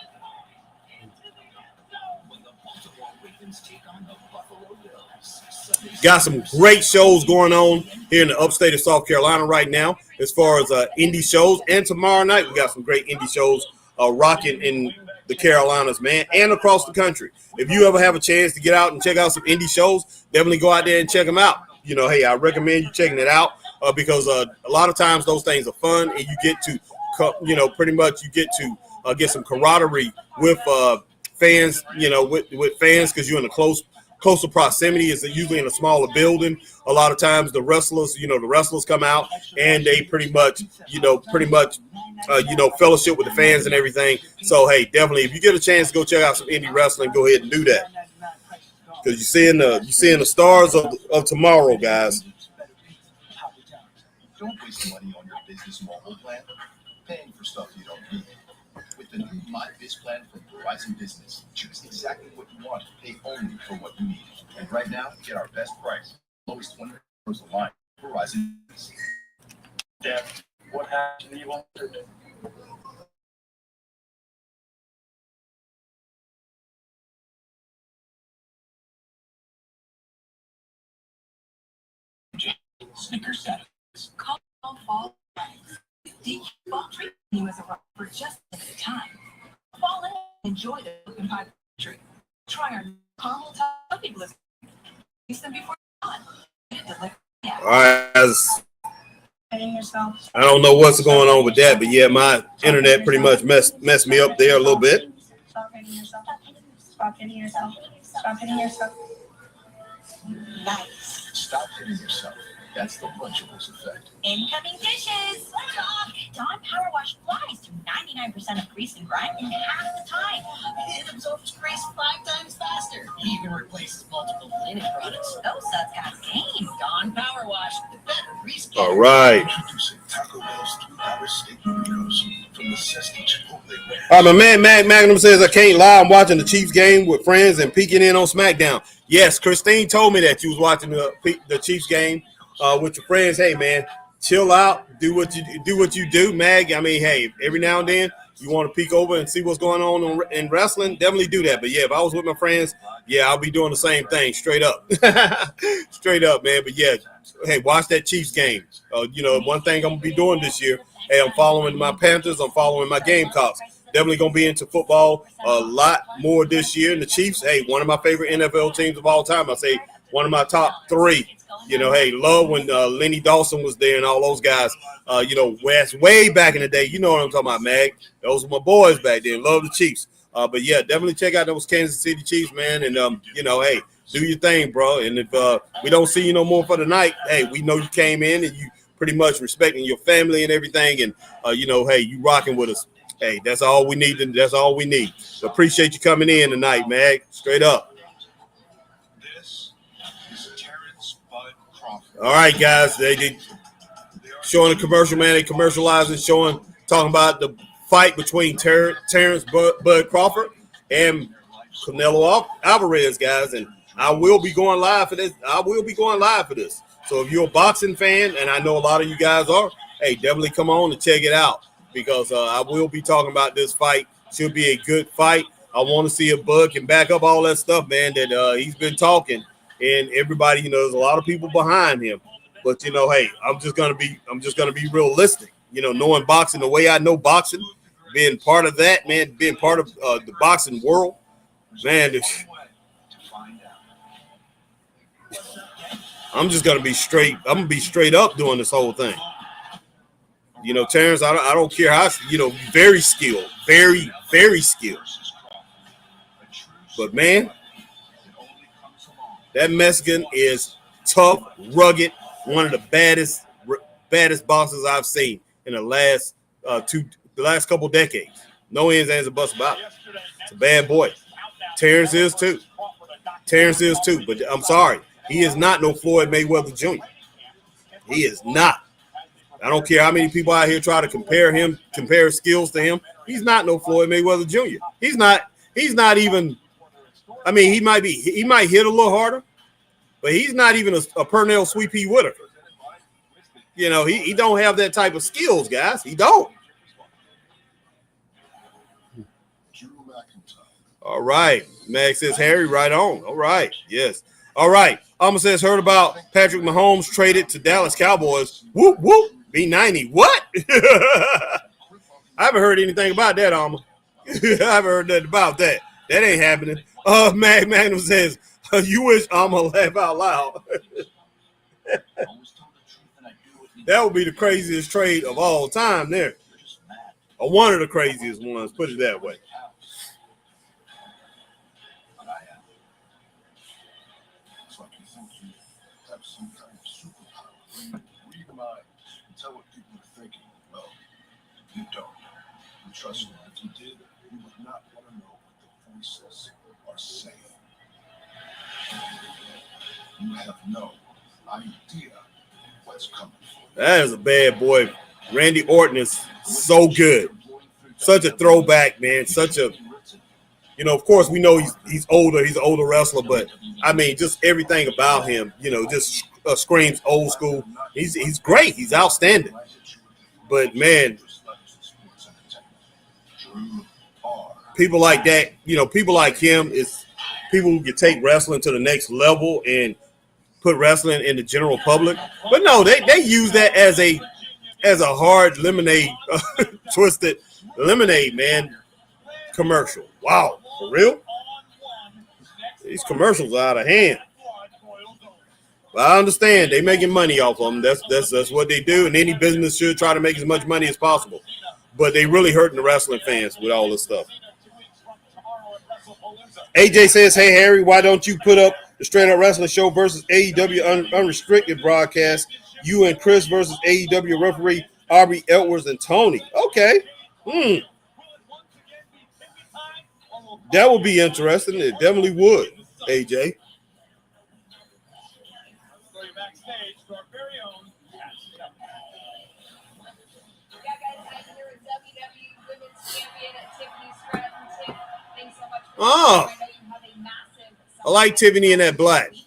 Got some great shows going on here in the upstate of South Carolina right now as far as indie shows. And tomorrow night, we got some great indie shows rocking in the Carolinas, man, and across the country. If you ever have a chance to get out and check out some indie shows, definitely go out there and check them out. Hey, I recommend you checking it out because a lot of times those things are fun, and you get to, pretty much you get to get some camaraderie with fans, with fans because you're in a closer proximity. Is usually in a smaller building. A lot of times the wrestlers come out and they pretty much fellowship with the fans and everything. So hey, definitely if you get a chance to go check out some indie wrestling, go ahead and do that. Because you're seeing the stars of tomorrow, guys. Don't waste money on your business mobile plan, paying for stuff you don't need. With the new My Biz plan from Verizon Business, choose exactly what you want, pay only for what you need. And right now, get our best price. Lowest $20 a line. Verizon Business. Dad, what happened to you wanted? Snickers status. Call fall. DQ fall treat you as a rock for just a time. Fall in and enjoy the pumpkin pie treat. Try our caramel toffee blizzard. Use them before all right, guys. I don't know what's going on with that, but yeah, my internet pretty much messed me up there a little bit. Stop hitting yourself. Stop hitting yourself. Stop hitting yourself. Nice. Stop hitting yourself. That's the Lunchables effect. Incoming dishes! Dawn Power Wash flies through 99% of grease and grime in half the time. It absorbs grease 5 times faster. Even replaces multiple linen products. Those suds got game. Dawn Power Wash, the better grease killer. All right. Introducing Taco Bell's 3-hour steak burritos from the Zesty Chipotle ranch. All right, my man Magnum says I can't lie. I'm watching the Chiefs game with friends and peeking in on Smackdown. Yes, Christine told me that you was watching the Chiefs game with your friends. Hey, man, chill out. Do what you do, Mag. I mean, hey, every now and then you want to peek over and see what's going on in wrestling, definitely do that. But yeah, if I was with my friends, yeah, I'll be doing the same thing, straight up, straight up, man. But yeah, hey, watch that Chiefs game. One thing I'm gonna be doing this year. Hey, I'm following my Panthers. I'm following my Gamecocks. Definitely gonna be into football a lot more this year. And the Chiefs, hey, one of my favorite NFL teams of all time. I say one of my top 3. Hey, love when Lenny Dawson was there and all those guys. Way back in the day. You know what I'm talking about, Mag. Those were my boys back then. Love the Chiefs. But yeah, definitely check out those Kansas City Chiefs, man. And hey, do your thing, bro. And if we don't see you no more for the night, hey, we know you came in and you pretty much respecting your family and everything. And hey, you rocking with us. Hey, that's all we need. That's all we need. So appreciate you coming in tonight, Mag. Straight up. All right, guys. They showing a commercial, man. They commercializing, talking about the fight between Terrence Bud Crawford and Canelo Alvarez, guys. And I will be going live for this. So if you're a boxing fan, and I know a lot of you guys are, hey, definitely come on and check it out because I will be talking about this fight. Should be a good fight. I want to see if Bud can back up all that stuff, man, that he's been talking. And everybody, there's a lot of people behind him. But hey, I'm just gonna be realistic. Knowing boxing the way I know boxing, being part of that, man, being part of the boxing world, man. I'm just gonna be straight. I'm gonna be straight up doing this whole thing. You know, Terrence, I don't care how, you know, very skilled, very, very skilled. But man, that Mexican is tough, rugged, one of the baddest bosses I've seen in the last couple decades. No ends, ands, or buts about it. It's a bad boy. Terrence is too. But I'm sorry, he is not no Floyd Mayweather Jr. He is not. I don't care how many people out here try to compare skills to him. He's not no Floyd Mayweather Jr. He's not even. I mean, he might hit a little harder, but he's not even a Pernell Sweet Pea Whitaker. You know, he don't have that type of skills, guys. He don't. All right. Max says, Harry, right on. All right. Yes. All right. Alma says, heard about Patrick Mahomes traded to Dallas Cowboys. Whoop, whoop. B90. What? I haven't heard anything about that, Alma. I haven't heard nothing about that. That ain't happening. Magnum says, you wish Alma laugh out loud. That would be the craziest trade of all time there. Or one of the craziest ones, put it that way. You don't. And trust me, if you did, you would not want to know what the voices are saying. You have no idea what's coming. That is a bad boy. Randy Orton is so good. Such a throwback, man. Such a, you know, of course we know he's older. He's an older wrestler, but I mean, just everything about him, you know, just screams old school. He's great. He's outstanding. But man, people like that, you know, people like him is people who can take wrestling to the next level and put wrestling in the general public. But no, they use that as a hard lemonade, twisted lemonade, man, commercial. Wow, for real? These commercials are out of hand. But I understand they making money off of them. That's what they do, and any business should try to make as much money as possible. But they really hurting the wrestling fans with all this stuff. AJ says, hey, Harry, why don't you put up the Straight Up Wrestling Show versus AEW Unrestricted broadcast? You and Chris versus AEW referee Aubrey Edwards and Tony. Okay. That would be interesting. It definitely would, AJ. Oh, I like Tiffany in that black. Last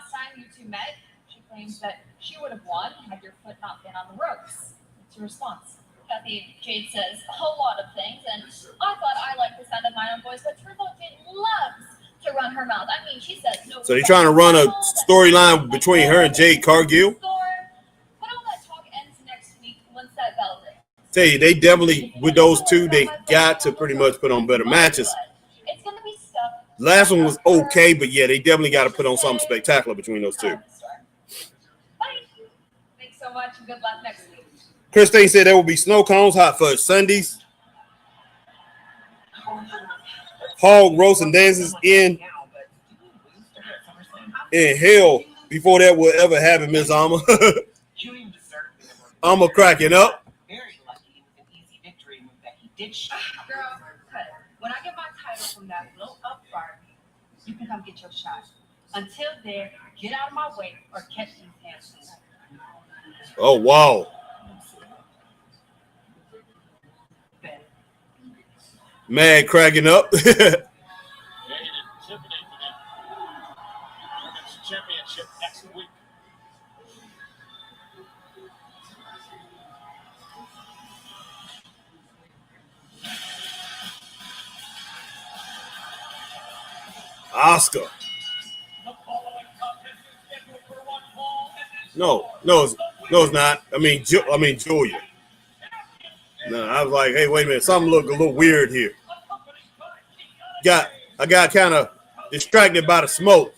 time you two met, she claims that she would have won had your foot not been on the ropes. What's your response? Kathy, Jade says a lot of things, and I thought I liked the sound of my own voice, but turns out Jade loves to run her mouth. I mean, she says no. So they're trying to run a storyline between her and Jade Cargill. But all that talk ends next week once that bell rings. Tell you, they definitely, with those two, they got to pretty much put on better matches. It's gonna be stuff. Last one was okay, but yeah, they definitely got to put on something spectacular between those two. Bye. Thanks so much, and good luck next week. Christine said there will be snow cones, hot fudge Sundays, hog roast and dances in hell before that will ever happen, Miss Alma. Alma cracking up. Girl, cut it. When I get my title from that little upstart, you can come get your shot. Until then, get out of my way or catch these hands. Oh, wow. Mad cracking up. Championship next week. Oscar. No, it's not. I mean, Julia. No, I was like, hey, wait a minute, something look a little weird here. I got kind of distracted by the smoke.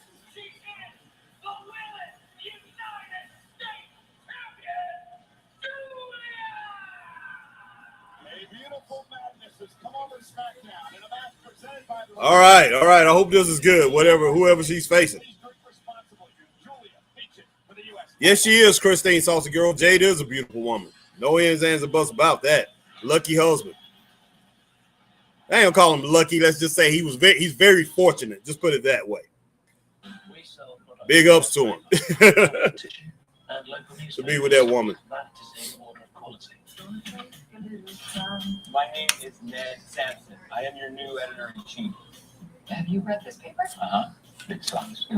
Awful Madness has come over to Smackdown in a match presented by the All right. I hope this is good. Whoever she's facing. Yes, she is, Christine Saucy Girl. Jade is a beautiful woman. No ends, ands, or buts about that. Lucky husband. I ain't gonna call him lucky. Let's just say he's very fortunate. Just put it that way. Big ups to him. To be with that woman. My name is Ned Sampson. I am your new editor-in-chief. Have you read this paper? Big sucks. We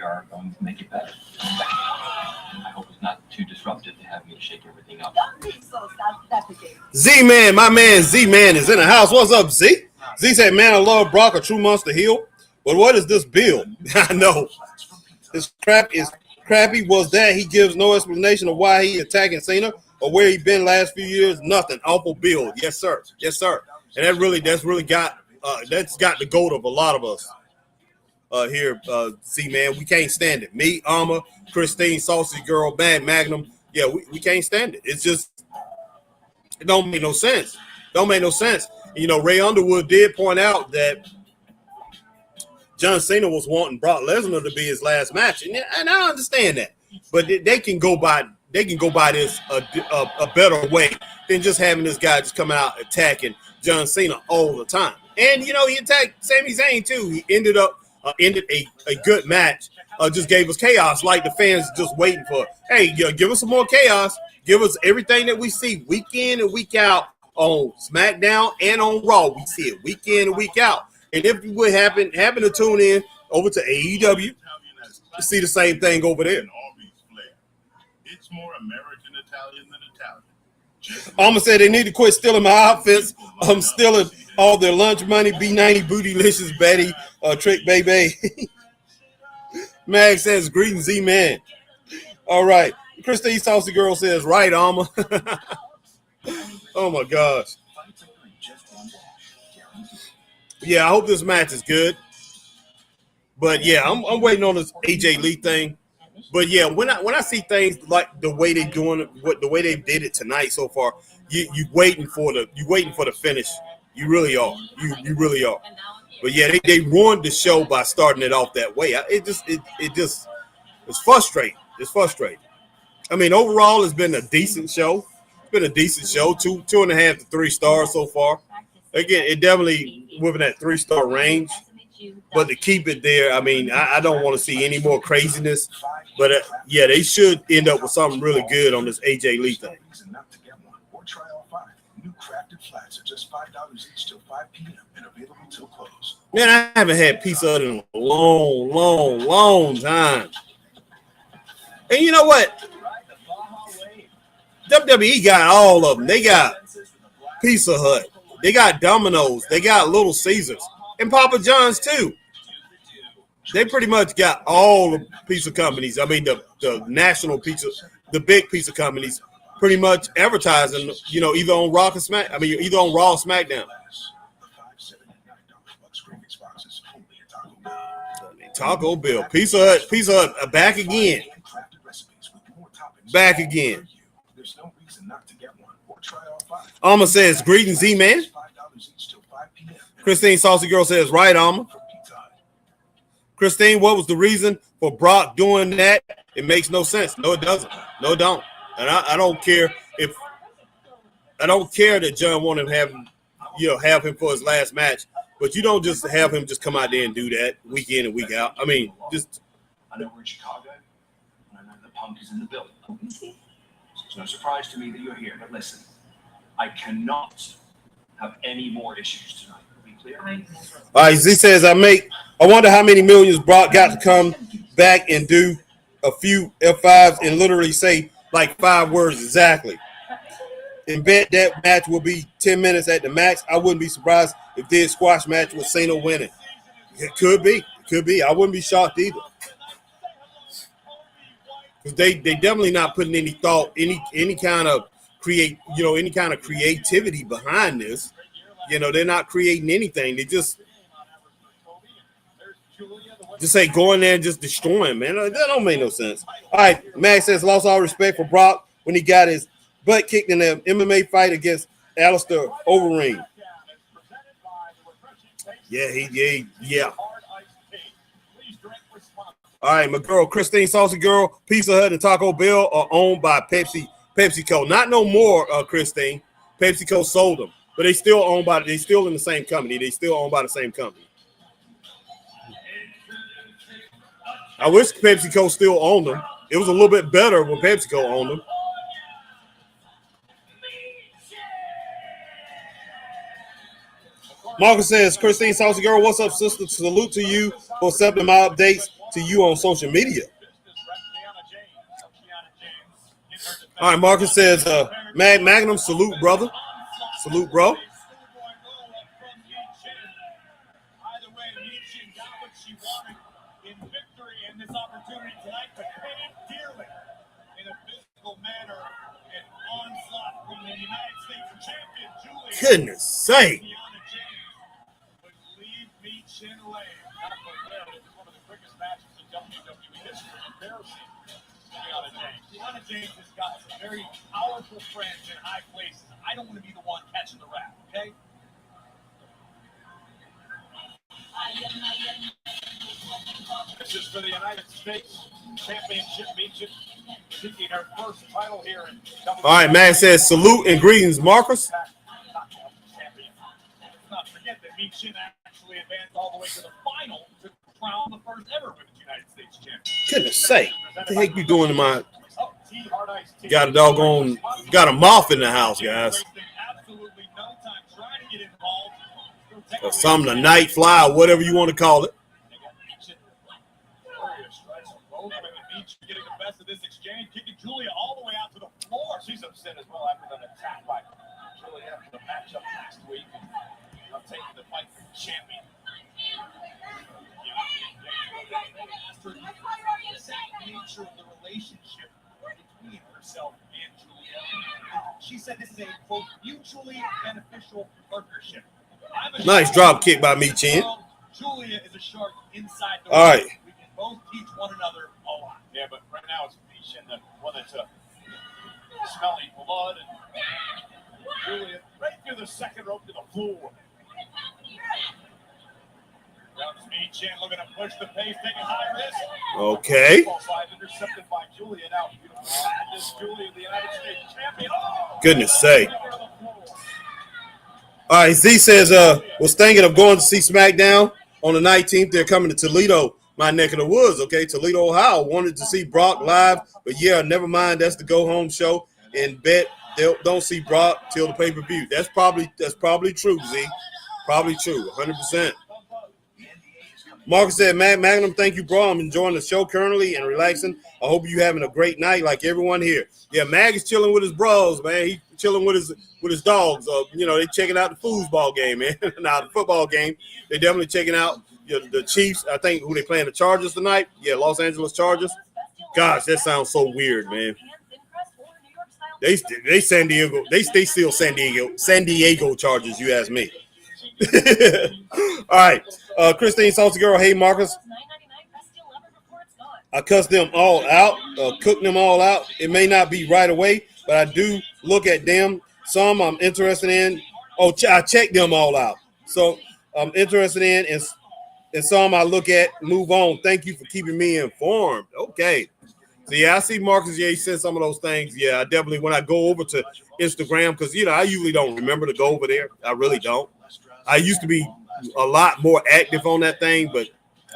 are going to make it better. I hope it's not too disruptive to have me to shake everything up. Don't be so self-deprecating. Z-Man, my man Z-Man is in the house. What's up, Z? Z said, man, I love Brock, a true monster heel. But what is this build? I know. His crap is crappy. Was that he gives no explanation of why he attacking Cena or where he been last few years? Nothing. Awful build. Yes, sir. And that's really got the goat of a lot of us here, Z-Man. We can't stand it. Me, Alma, Christine, Saucy Girl, Bad Magnum. Yeah, we can't stand it. It's just, it don't make no sense. You know, Ray Underwood did point out that John Cena was wanting Brock Lesnar to be his last match, and I understand that. But they can go by this a better way than just having this guy just come out attacking John Cena all the time. And you know, he attacked Sami Zayn too. He ended a good match. Just gave us chaos, like the fans just waiting for. Hey, give us some more chaos. Give us everything that we see week in and week out on SmackDown and on Raw. We see it week in and week out. And if you would happen to tune in over to AEW, you see the same thing over there. It's more American Italian than Italian. Alma said they need to quit stealing my outfits. I'm stealing all their lunch money. B90, Bootylicious, Betty, Trick Baby. Mag says, greetings, Z-Man. All right. Christine Saucy Girl says, right, Alma. Oh, my gosh. Yeah, I hope this match is good. But, yeah, I'm waiting on this AJ Lee thing. But, yeah, when I see things like the way they're doing it, the way they did it tonight so far, you waiting for the finish. You really are. You really are. But, yeah, they ruined the show by starting it off that way. It's frustrating. It's frustrating. I mean, overall, it's been a decent show. It's been a decent show. 2.5 to 3 stars so far. Again, it definitely within that 3-star range. But to keep it there, I mean, I don't want to see any more craziness. But, yeah, they should end up with something really good on this AJ Lee thing. New crafted flats are just $5 each till 5 p.m. and available till close. Man, I haven't had pizza in a long time. And you know what? WWE got all of them. They got Pizza Hut. They got Domino's. They got Little Caesars. And Papa John's, too. They pretty much got all the pizza companies. I mean, the national pizza, the big pizza companies, pretty much advertising, you know, either on Raw or SmackDown. Taco Bell, Pizza Hut, back again. Alma says, greetings, Z-Man. Christine Saucy Girl says, right, Alma. Christine, what was the reason for Brock doing that? It makes no sense. No, it doesn't. No, it don't. And I don't care that John wanted to have him for his last match, but you don't just have him just come out there and do that week in and week out. I mean, just. I know we're in Chicago, and I know the Punk is in the building. It's no surprise to me that you're here, but listen, I cannot have any more issues tonight. Are we clear? All right, Z says, I wonder how many millions Brock got to come back and do a few F5s and literally say like 5 words exactly. And bet that match will be 10 minutes at the max. I wouldn't be surprised if this squash match with Cena winning. It could be. I wouldn't be shocked either. Because they definitely not putting any thought, any kind of creativity behind this. You know, they're not creating anything. They just say go in there and just destroy him, man. That don't make no sense. All right, Max says, lost all respect for Brock when he got his butt kicked in the MMA fight against Alistair Overeem. Yeah. All right, my girl, Christine Saucy Girl, Pizza Hut and Taco Bell are owned by PepsiCo. Not no more, Christine. PepsiCo sold them, but they still in the same company. They still owned by the same company. I wish PepsiCo still owned them. It was a little bit better when PepsiCo owned them. Marcus says, Christine Saucy Girl, what's up, sister? Salute to you for accepting my updates to you on social media. All right, Marcus says, Magnum, salute, brother. Salute, bro. Goodness sake. James has got some very powerful friends in high places. I don't want to be the one catching the rap, okay? This is for the United States Championship Meet, seeking her first title here in WWE. All right, man says salute and greetings, Marcus. Let's not forget that Meet Chin actually advanced all the way to the final to crown the first ever Women's United States champion. Goodness sake. What the heck you doing to my... Got a moth in the house, guys. Or something, a night fly, or whatever you want to call it. Getting the best of this exchange, kicking Julia all the way out to the floor. She's upset as well after that attack by Julia after the matchup last week. I'm taking the fight for the champion. The nature of the relationship between herself and Julia. She said this is a, quote, mutually beneficial partnership. Nice drop kick by Me Chin. Julia is a shark inside the All right. We can both teach one another a lot. Yeah, but right now it's Me Chin, the one that's smelling blood, and Julia right through the second rope to the floor. Me Chin looking to push the pace, taking high risk. Okay. Intercepted by Julia. Now, this Julia, the United States champion. Oh! Goodness sake. All right, Z says, was thinking of going to see Smackdown on the 19th. They're coming to Toledo, my neck of the woods, okay? Toledo, Ohio. Wanted to see Brock live, but yeah, never mind. That's the go-home show. And bet they don't see Brock till the pay-per-view. That's probably true, Z. Probably true, 100%. Marcus said, Magnum, thank you, bro. I'm enjoying the show currently and relaxing. I hope you're having a great night like everyone here. Yeah, Mag is chilling with his bros, man. He chilling with his dogs. They checking out the foosball game, man. Now, the football game, they definitely checking out the Chiefs. I think who they playing, the Chargers tonight? Yeah, Los Angeles Chargers. Gosh, that sounds so weird, man. They San Diego. They still San Diego Chargers, you ask me. All right. Christine Saucy Girl, hey Marcus. I cussed them all out, cooked them all out. It may not be right away, but I do look at them. Some I'm interested in. I checked them all out. So I'm interested in, and some I look at, move on. Thank you for keeping me informed. Okay. So yeah, I see Marcus. Yeah, he said some of those things. Yeah, I definitely, when I go over to Instagram, because I usually don't remember to go over there. I really don't. I used to be a lot more active on that thing, but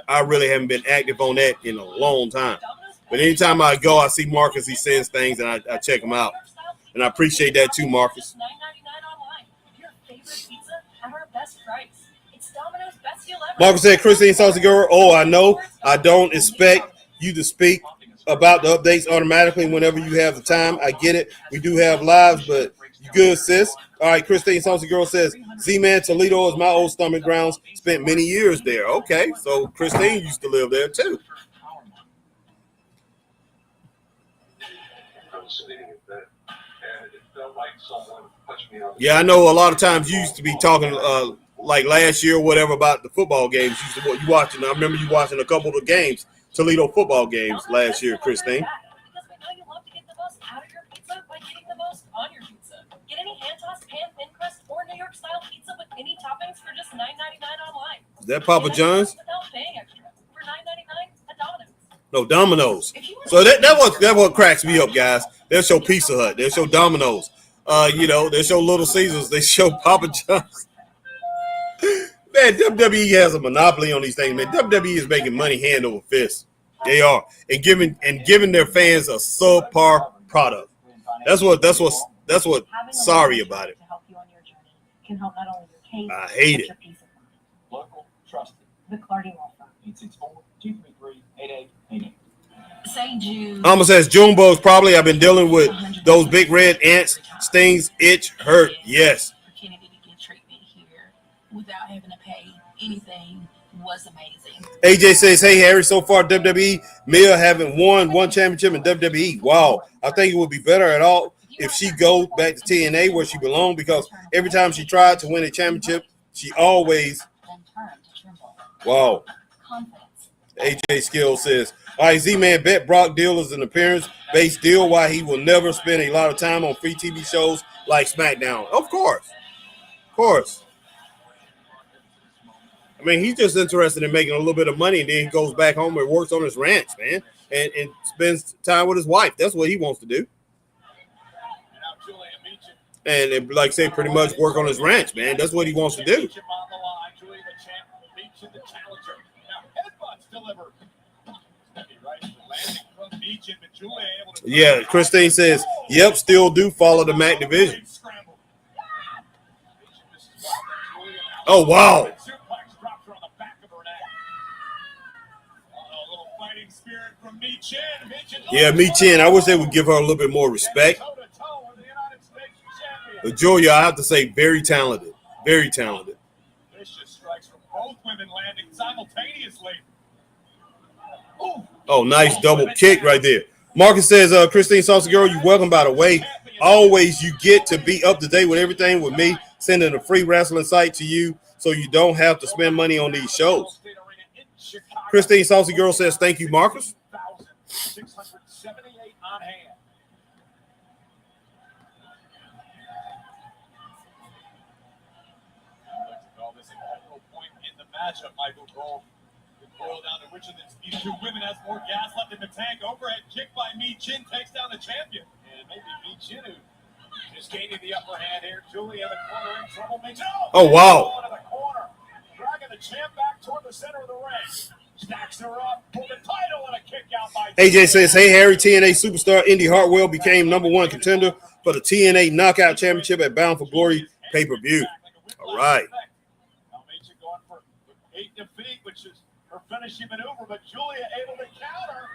I really haven't been active on that in a long time. But anytime I go, I see Marcus, he sends things, and I check him out. And I appreciate that too, Marcus. Marcus said, Christine Saucy Girl, I know I don't expect you to speak about the updates automatically whenever you have the time. I get it. We do have lives, but you good, sis. All right, Christine Saucy Girl says, Z-Man, Toledo is my old stomach grounds. Spent many years there. Okay, so Christine used to live there too. Yeah, I know a lot of times you used to be talking like last year or whatever about the football games. You watching. I remember you watching a couple of the games, Toledo football games last year, Christine. Because we know you love to get the most out of your pizza by getting the most on your pizza. Get any hand-tossed pan thin that Papa John's? Without paying extra for $9.99 at Domino's. No, Domino's. So that what cracks me up, guys. They'll show Pizza Hut. They'll show Domino's. They'll show Little Caesars. They show Papa John's. Man, WWE has a monopoly on these things, man. WWE is making money hand over fist. They are. And giving their fans a subpar product. That's what sorry about it. To help you on your journey can help not only your case, I hate but it. your peace of mind. Local, trusted. The Clardy Law Firm. 864-233-8888. Say June. Almost says Junebo's probably. I've been dealing with those big red ants, stings, itch, hurt. Yes. For Kennedy to get treatment here without having to pay anything was amazing. AJ says, hey, Harry, so far WWE, Mia haven't won one championship in WWE. Wow. I think it would be better at all if she goes back to TNA where she belongs, because every time she tried to win a championship, she always. Wow. AJ Skill says, all right, Z-Man, bet Brock deal is an appearance-based deal why he will never spend a lot of time on free TV shows like Smackdown. Of course. Of course. I mean, he's just interested in making a little bit of money, and then he goes back home and works on his ranch, man, and spends time with his wife. That's what he wants to do. And like I say, pretty much work on his ranch, man. That's what he wants to do. Yeah, Christine says, yep, still do follow the MAC division. Oh, wow. Yeah, Mi Chin. I wish they would give her a little bit more respect. But Julia, I have to say, very talented. Very talented. Vicious strikes from both women landing simultaneously. Oh, nice double kick right there. Marcus says, Christine Saucy Girl, you're welcome, by the way. Always you get to be up to date with everything with me, sending a free wrestling site to you so you don't have to spend money on these shows. Christine Saucy Girl says, thank you, Marcus. 678 on hand. Call this a critical point in the matchup, Michael Cole. We boil down to which of these two women has more gas left in the tank. Overhead kick by Mi Chin takes down the champion. And maybe Mi Chin who is gaining the upper hand here. Julia in the corner in trouble. Oh, wow. Into the corner. Dragging the champ back toward the center of the ring. Stacks her up for the title and a kick out by AJ says, hey, Harry, TNA superstar Indy Hartwell became #1 contender for the TNA Knockout Championship at Bound for Glory pay-per-view. All right. Now Mason going for 8 defeat, which is her finishing maneuver, but Julia able to counter.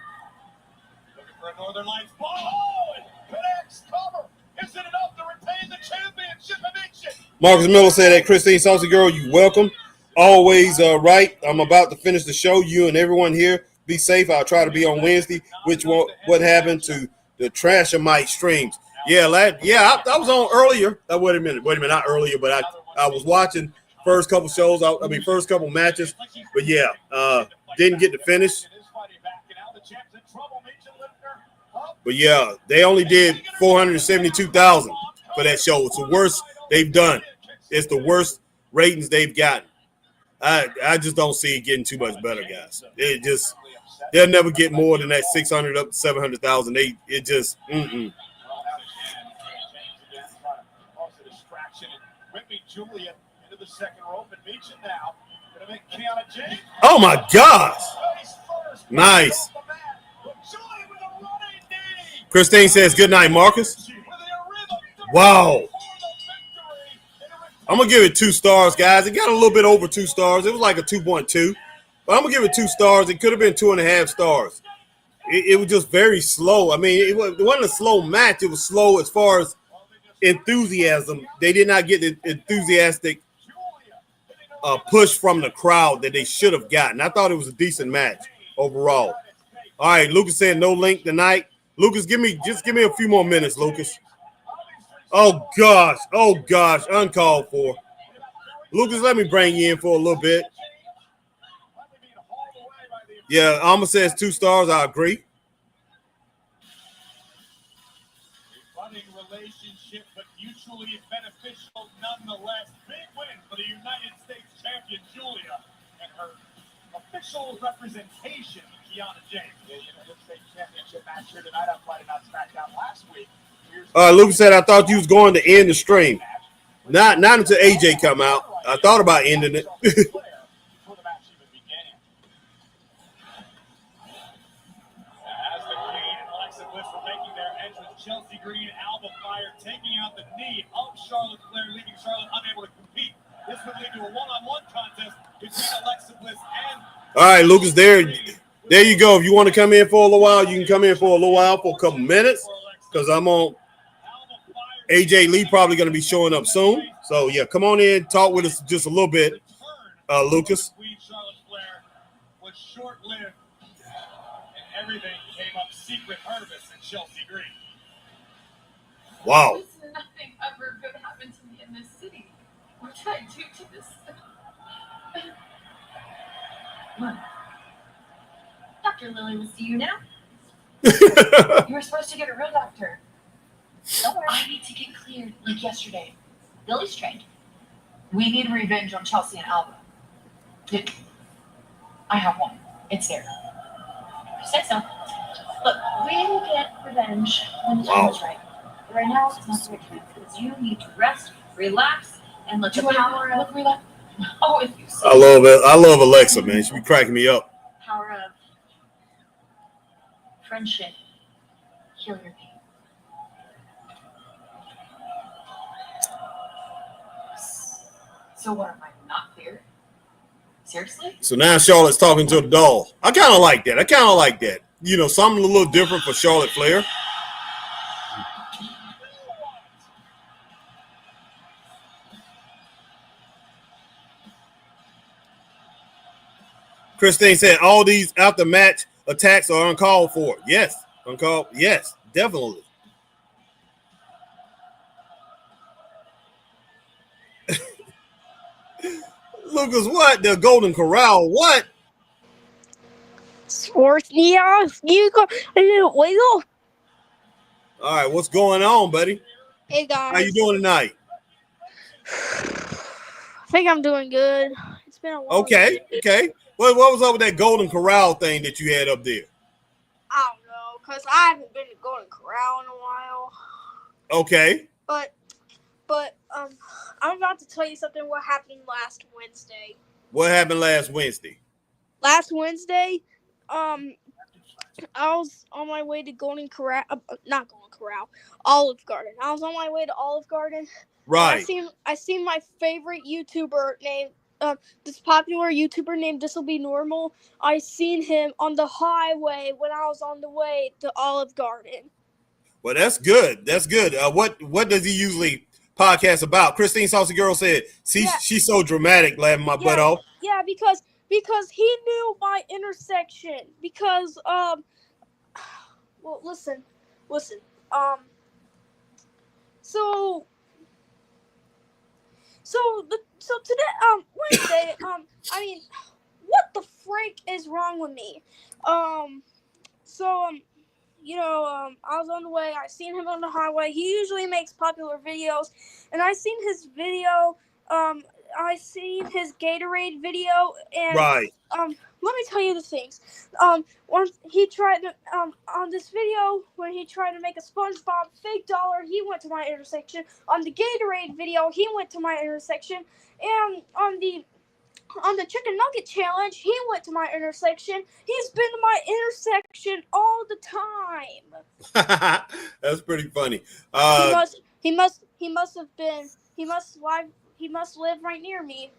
Looking for a Northern Lights ball. Oh, and connects cover. Is it enough to retain the championship addiction? Marcus Miller said that Christine Saucy Girl, you welcome. Always right. I'm about to finish the show. You and everyone here, be safe. I'll try to be on Wednesday. What happened to the Trashamite streams? Yeah, I was on earlier. Wait a minute, not earlier, but I was watching first couple shows. First couple matches. But yeah, didn't get to finish. But yeah, they only did 472,000 for that show. It's the worst they've done. It's the worst ratings they've gotten. I just don't see it getting too much better, guys. They'll never get more than that 600 up to 700,000. It just Oh my gosh! Nice. Christine says, good night, Marcus. Wow. I'm going to give it 2 stars, guys. It got a little bit over 2 stars. It was like a 2.2. But I'm going to give it 2 stars. It could have been 2.5 stars. It was just very slow. I mean, it wasn't a slow match. It was slow as far as enthusiasm. They did not get the enthusiastic push from the crowd that they should have gotten. I thought it was a decent match overall. All right, Lucas said no link tonight. Lucas, give me a few more minutes, Lucas. Oh gosh, uncalled for. Lucas, let me bring you in for a little bit. Yeah, Alma says 2 stars. I agree. Budding relationship, but mutually beneficial nonetheless. Big win for the United States champion Julia, and actual representation of Kiana James. Yeah, the state championship match here tonight on Friday Night Smackdown last week. Lucas said, I thought you was going to end the stream. Not until AJ come out. I thought about ending it. Chelsea Green, Alba Fire taking out the knee of Charlotte Flair, leaving Charlotte unable to compete. This would lead to a one-on-one contest between Alexa Bliss and... All right, Lucas, there you go. If you want to come in for a little while, you can come in for a little while for a couple minutes because I'm on. AJ Lee probably going to be showing up soon. So, yeah, come on in, talk with us just a little bit, Lucas. Charlotte Flair was short-lived, and everything came up secret harvest in Chelsea Green. Wow. Nothing ever good happened to me in this city. What did I do to this city? Look, Dr. Lily will see you now. You were supposed to get a real doctor. Don't worry. I need to get cleared like yesterday. Lily's trained. We need revenge on Chelsea and Alba. I have one. It's there. You said so. Look, we'll get revenge when the time is right. Right now, it's not the right time because you need to rest, relax, and let the power of relax. Oh, if you say I love it. I love Alexa, man. She be cracking me up. Power of friendship heal your pain. So what, am I not clear? Seriously? So now Charlotte's talking to the doll. I kind of like that. You know, something a little different for Charlotte Flair. Christine said all these after match attacks are uncalled for. Yes, uncalled. Yes, definitely. Lucas, what? The Golden Corral? What? Sports news. You go. Wiggle. All right, what's going on, buddy? Hey guys. How you doing tonight? I think I'm doing good. It's been a while. Okay. What was up with that Golden Corral thing that you had up there? I don't know, cause I haven't been to Golden Corral in a while. Okay. But I'm about to tell you something. What happened last Wednesday? What happened last Wednesday? Last Wednesday, I was on my way to Golden Corral, not Golden Corral, Olive Garden. I was on my way to Olive Garden. Right. I seen my favorite YouTuber named this popular YouTuber named This'll Be Normal. I seen him on the highway when I was on the way to Olive Garden. Well, that's good. That's good. What does he usually podcast about? Christine Saucy Girl said, she's so dramatic, laughing my butt off. Yeah, because he knew my intersection. Because well, listen. So today, Wednesday, I mean, what the freak is wrong with me? I was on the way. I seen him on the highway. He usually makes popular videos, and I seen his video. I seen his Gatorade video, and right. Let me tell you the things. Once he tried to, on this video, when he tried to make a SpongeBob fake dollar, he went to my intersection. On the Gatorade video, he went to my intersection. And on the chicken nugget challenge, he went to my intersection. He's been to my intersection all the time. That's pretty funny. He must live right near me.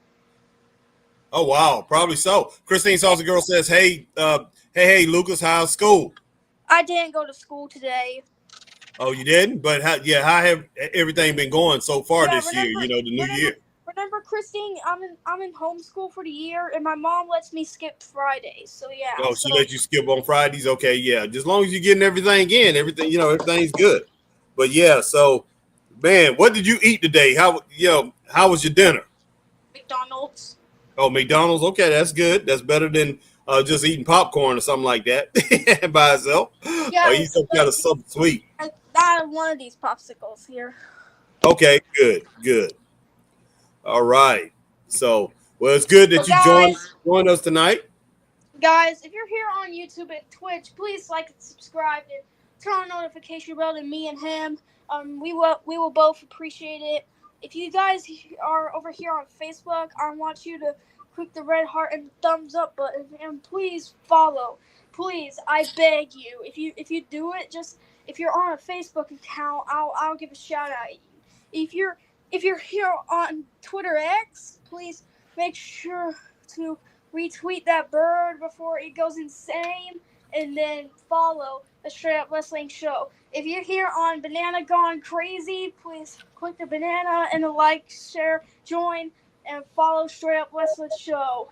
Oh wow, probably so. Christine Saucy Girl says, "Hey, Lucas, how's school?" I didn't go to school today. Oh, you didn't? But how have everything been going so far this year? You know, the new year. Remember, Christine, I'm in homeschool for the year, and my mom lets me skip Fridays. So yeah. Oh, she lets you skip on Fridays? Okay, yeah. Just as long as you're getting everything in, everything's good. But yeah, so man, what did you eat today? How was your dinner? McDonald's. Oh, McDonald's. Okay, that's good. That's better than just eating popcorn or something like that by itself. Yeah, or eat some kind of something sweet. I got one of these popsicles here. Okay, good. All right. So, well, it's good that you joined us tonight. Guys, if you're here on YouTube and Twitch, please like and subscribe and turn on notification bell to me and him. We will both appreciate it. If you guys are over here on Facebook, I want you to click the red heart and thumbs up button, and please follow. Please, I beg you. If you do it, just if you're on a Facebook account, I'll give a shout out at you. If you're here on Twitter X, please make sure to retweet that bird before it goes insane, and then follow the Straight Up Wrestling Show. If you're here on Banana Gone Crazy, please click the banana and the like, share, join, and follow Straight Up Wrestling Show.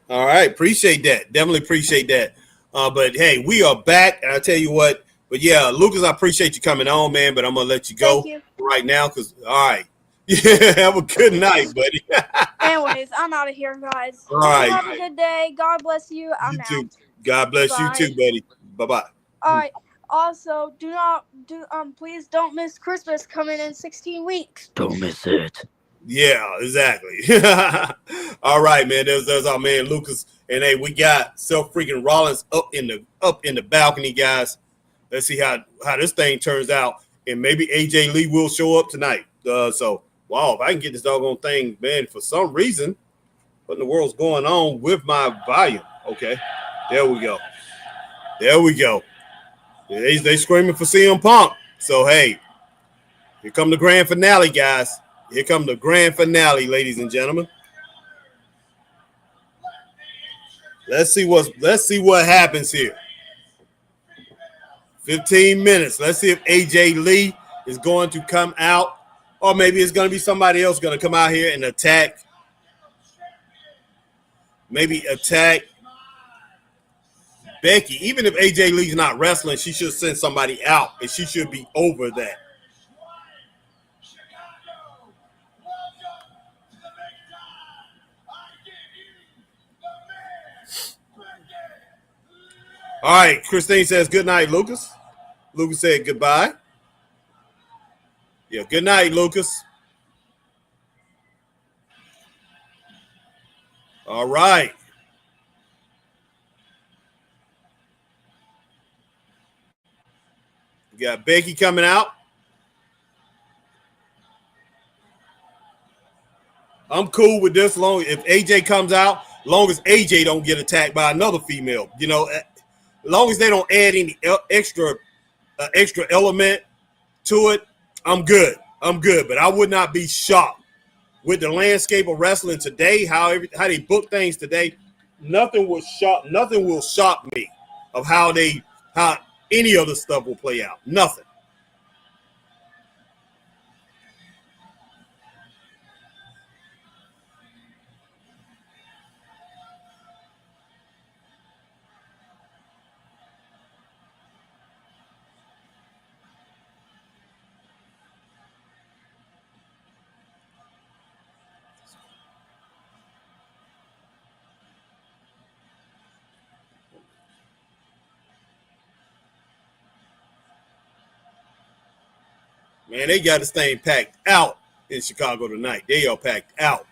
All right, appreciate that. Definitely appreciate that. But hey, we are back, and I tell you what. But yeah, Lucas, I appreciate you coming on, man. But I'm gonna let you go right now, because all right. Yeah, have a good night, buddy. Anyways, I'm out of here, guys. All right. Have a good day. God bless you. I'm You out. too. God bless you too, buddy. Bye-bye. All right. Also, please don't miss Christmas coming in 16 weeks. Don't miss it. Yeah, exactly. All right, man. There's our man Lucas, and hey, we got Seth freaking Rollins up in the balcony, guys. Let's see how this thing turns out, and maybe AJ Lee will show up tonight. So wow, if I can get this doggone thing, man, for some reason, what in the world's going on with my volume? Okay, there we go. They screaming for CM Punk. So hey, here come the grand finale, guys. Here come the grand finale, ladies and gentlemen. Let's see what happens here. 15 minutes. Let's see if AJ Lee is going to come out, or maybe it's going to be somebody else going to come out here and attack. Maybe attack Becky. Even if AJ Lee's not wrestling, she should send somebody out, and she should be over that. All right, Christine says good night, Lucas. Lucas said goodbye. Yeah, good night, Lucas. All right. We got Becky coming out. I'm cool with this long if AJ comes out, long as AJ don't get attacked by another female. You know, as long as they don't add any extra element to it, I'm good. But I would not be shocked with the landscape of wrestling today, how they book things today. Nothing will shock me of how any of the stuff will play out. Nothing. Man, they got this thing packed out in Chicago tonight. They are packed out.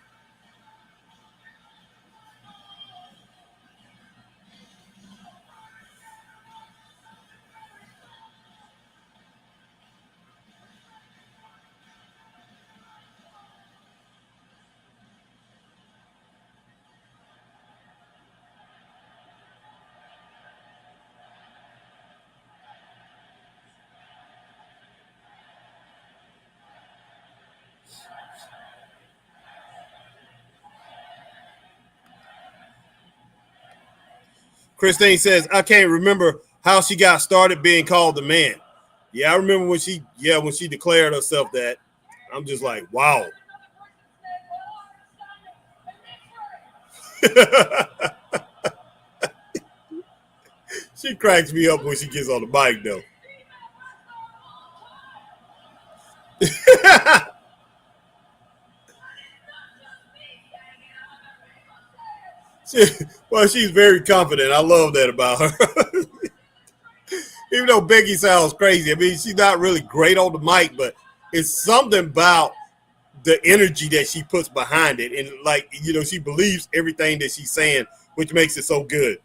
Christine says, I can't remember how she got started being called the man. Yeah, I remember when she declared herself that. I'm just like, wow. She cracks me up when she gets on the mic, though. She's very confident. I love that about her. Even though Becky sounds crazy, I mean, she's not really great on the mic, but it's something about the energy that she puts behind it, and like, you know, she believes everything that she's saying, which makes it so good.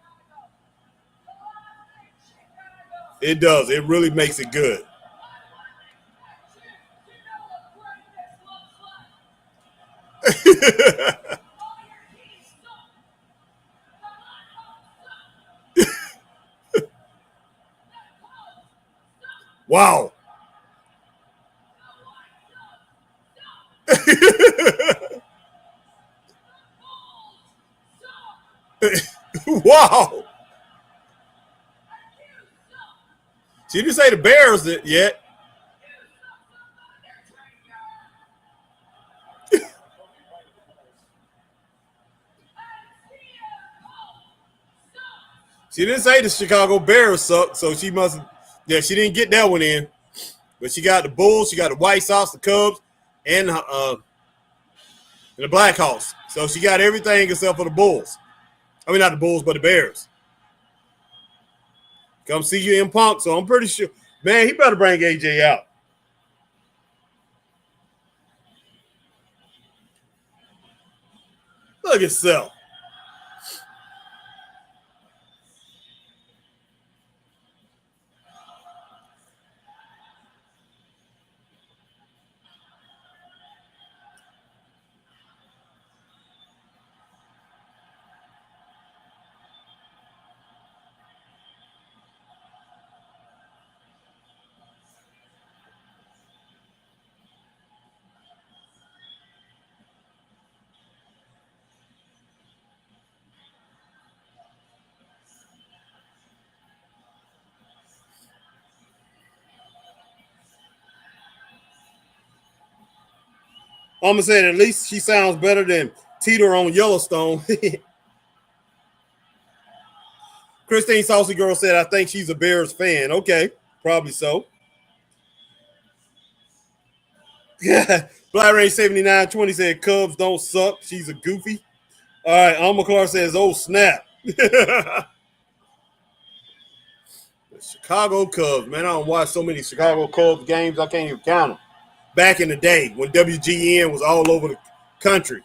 It does. It really makes it good. Wow. Wow. She didn't say the Bears yet. She didn't say the Chicago Bears suck, so she must. Yeah, she didn't get that one in. But she got the Bulls, she got the White Sox, the Cubs, and the Blackhawks. So she got everything except for the Bulls. I mean, not the Bulls, but the Bears. Come see you in Punk. So I'm pretty sure, man, he better bring AJ out. Look at yourself. I'm gonna say at least she sounds better than Teeter on Yellowstone. Christine Saucy Girl said, I think she's a Bears fan. Okay, probably so. Yeah. Black Range 7920 said Cubs don't suck. She's a goofy. All right, Alma Clark says, oh, snap. The Chicago Cubs, man. I don't watch so many Chicago Cubs games, I can't even count them. Back in the day when WGN was all over the country,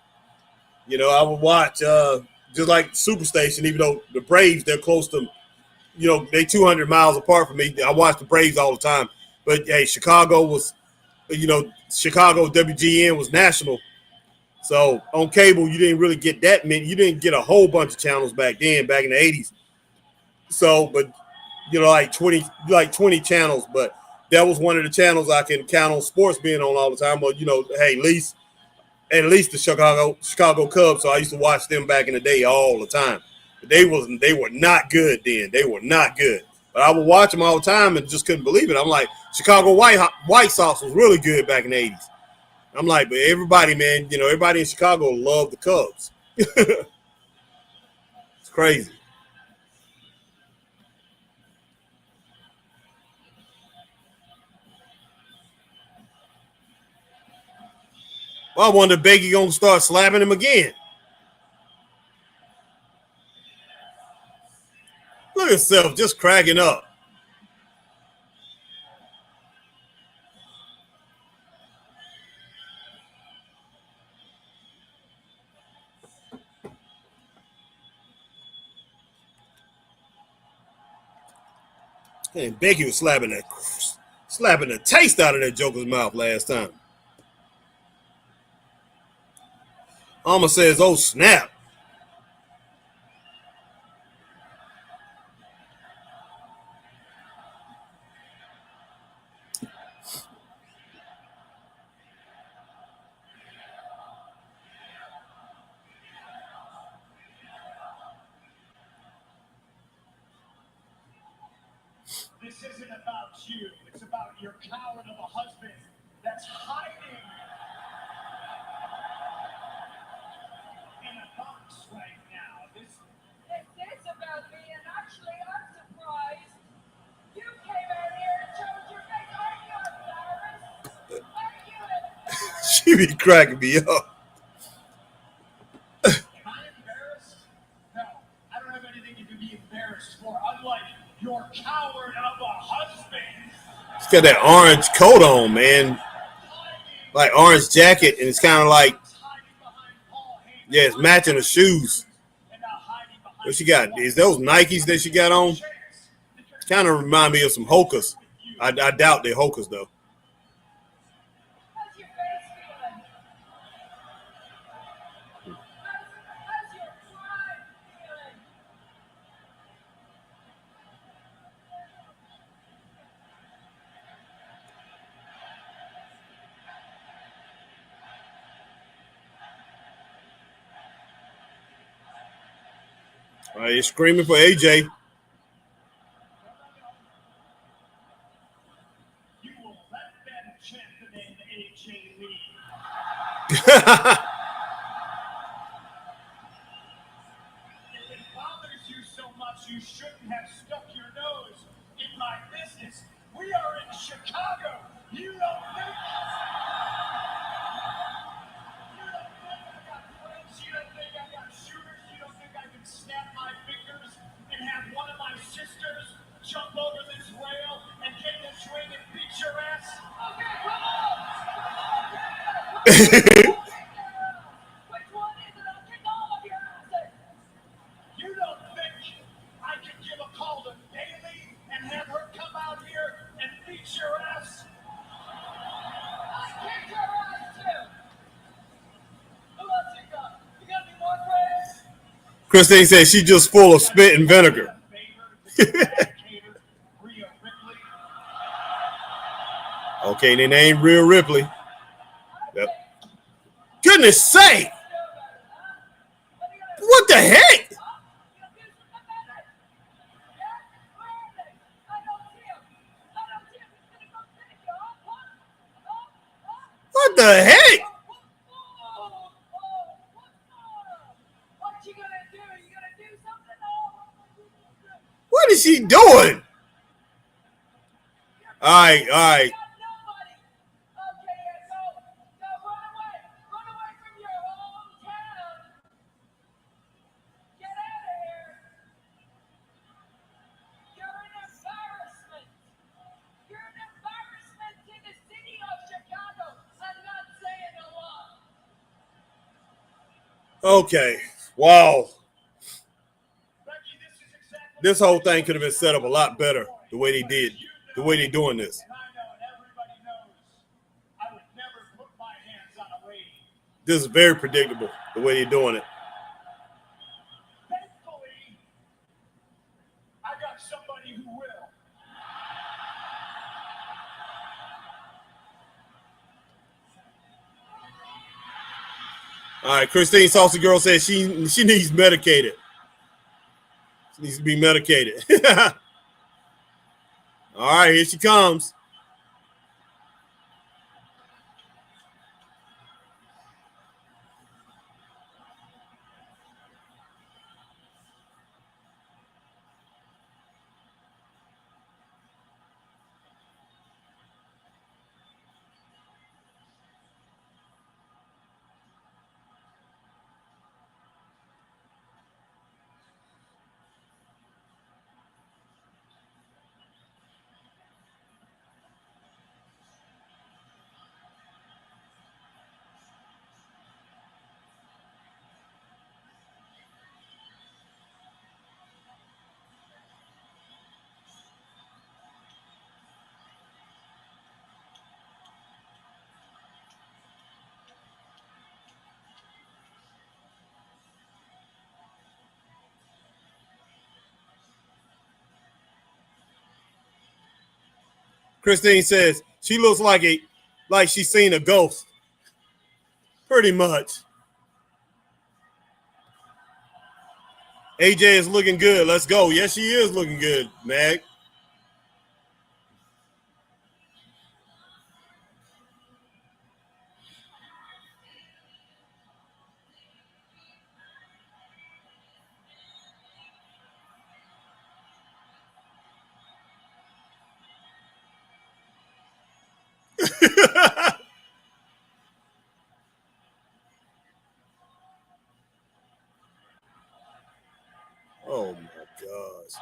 you know, I would watch just like Superstation, even though the Braves, they're close to, you know, they 200 miles apart from me. I watch the Braves all the time. But, hey, Chicago was, you know, Chicago WGN was national. So on cable, you didn't really get that many. You didn't get a whole bunch of channels back then, back in the 80s. So, but, you know, like 20 channels. But that was one of the channels I can count on sports being on all the time. But, you know, hey, at least the Chicago Cubs. So I used to watch them back in the day all the time. But they were not good then. They were not good. But I would watch them all the time and just couldn't believe it. I'm like, Chicago White Sox was really good back in the 80s. I'm like, but everybody, man, you know, everybody in Chicago loved the Cubs. It's crazy. Well, I wonder if Becky gonna start slapping him again. Look at himself just cracking up. And Becky was slapping the taste out of that Joker's mouth last time. Alma says, oh, snap. This isn't about you. It's about your coward of a husband that's hiding in a box right now. This is about me, and actually, I'm surprised. You came out here and showed your face. Are you embarrassed? Are you embarrassed? She be cracking me up. Am I embarrassed? No, I don't have anything to be embarrassed for, unlike your coward of a husband. She's got that orange coat on, man. like orange jacket, and it's kind of like, yeah, it's matching the shoes. What she got? Is those Nikes that she got on? Kind of remind me of some Hokas. I doubt they're Hokas though. You're screaming for AJ. You will let them champion AJ Lee. If it bothers you so much, you shouldn't have stuck your nose in my business. We are in Chicago. You don't think I got friends? You don't think I got shooters? You don't think I can snap my fingers and have one of my sisters jump over this rail and get this ring and beat your ass? Okay, come on! Which one is it? I'll kick all of your asses! You don't think I can give a call to Bailey and have her come out here and beat your ass? I kicked your ass too! Who else you got? You got any more friends? Christine said she's just full of spit and vinegar. Okay, then they ain't Rhea Ripley. Yep. Goodness sake! What the heck? What the heck? What is she doing? All right. Okay. Wow. This whole thing could have been set up a lot better the way they did, the way they're doing this. This is very predictable the way they're doing it. Thankfully, I got somebody who will. All right, Christine Saucy Girl says she needs medicated. She needs to be medicated. All right, here she comes. Christine says she looks like she's seen a ghost. Pretty much. AJ is looking good. Let's go. Yes, she is looking good, Mag. Oh my gosh.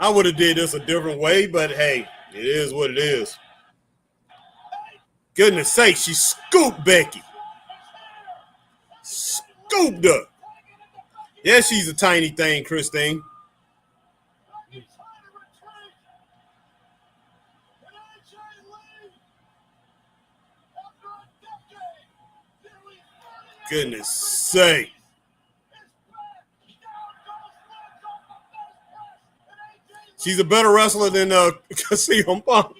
I would have did this a different way, but hey, it is what it is. Goodness sake, she scooped Becky. Scooped her. Yeah, she's a tiny thing, Christine. Goodness sake. She's a better wrestler than CM Punk.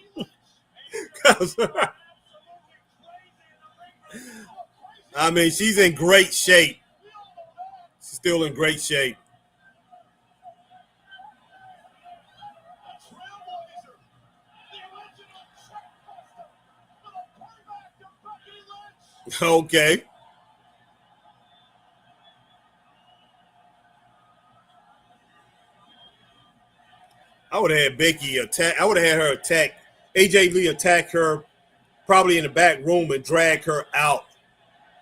I mean, she's in great shape. She's still in great shape. Okay. I would have had Becky attack. I would have had her attack AJ Lee, attack her probably in the back room and drag her out.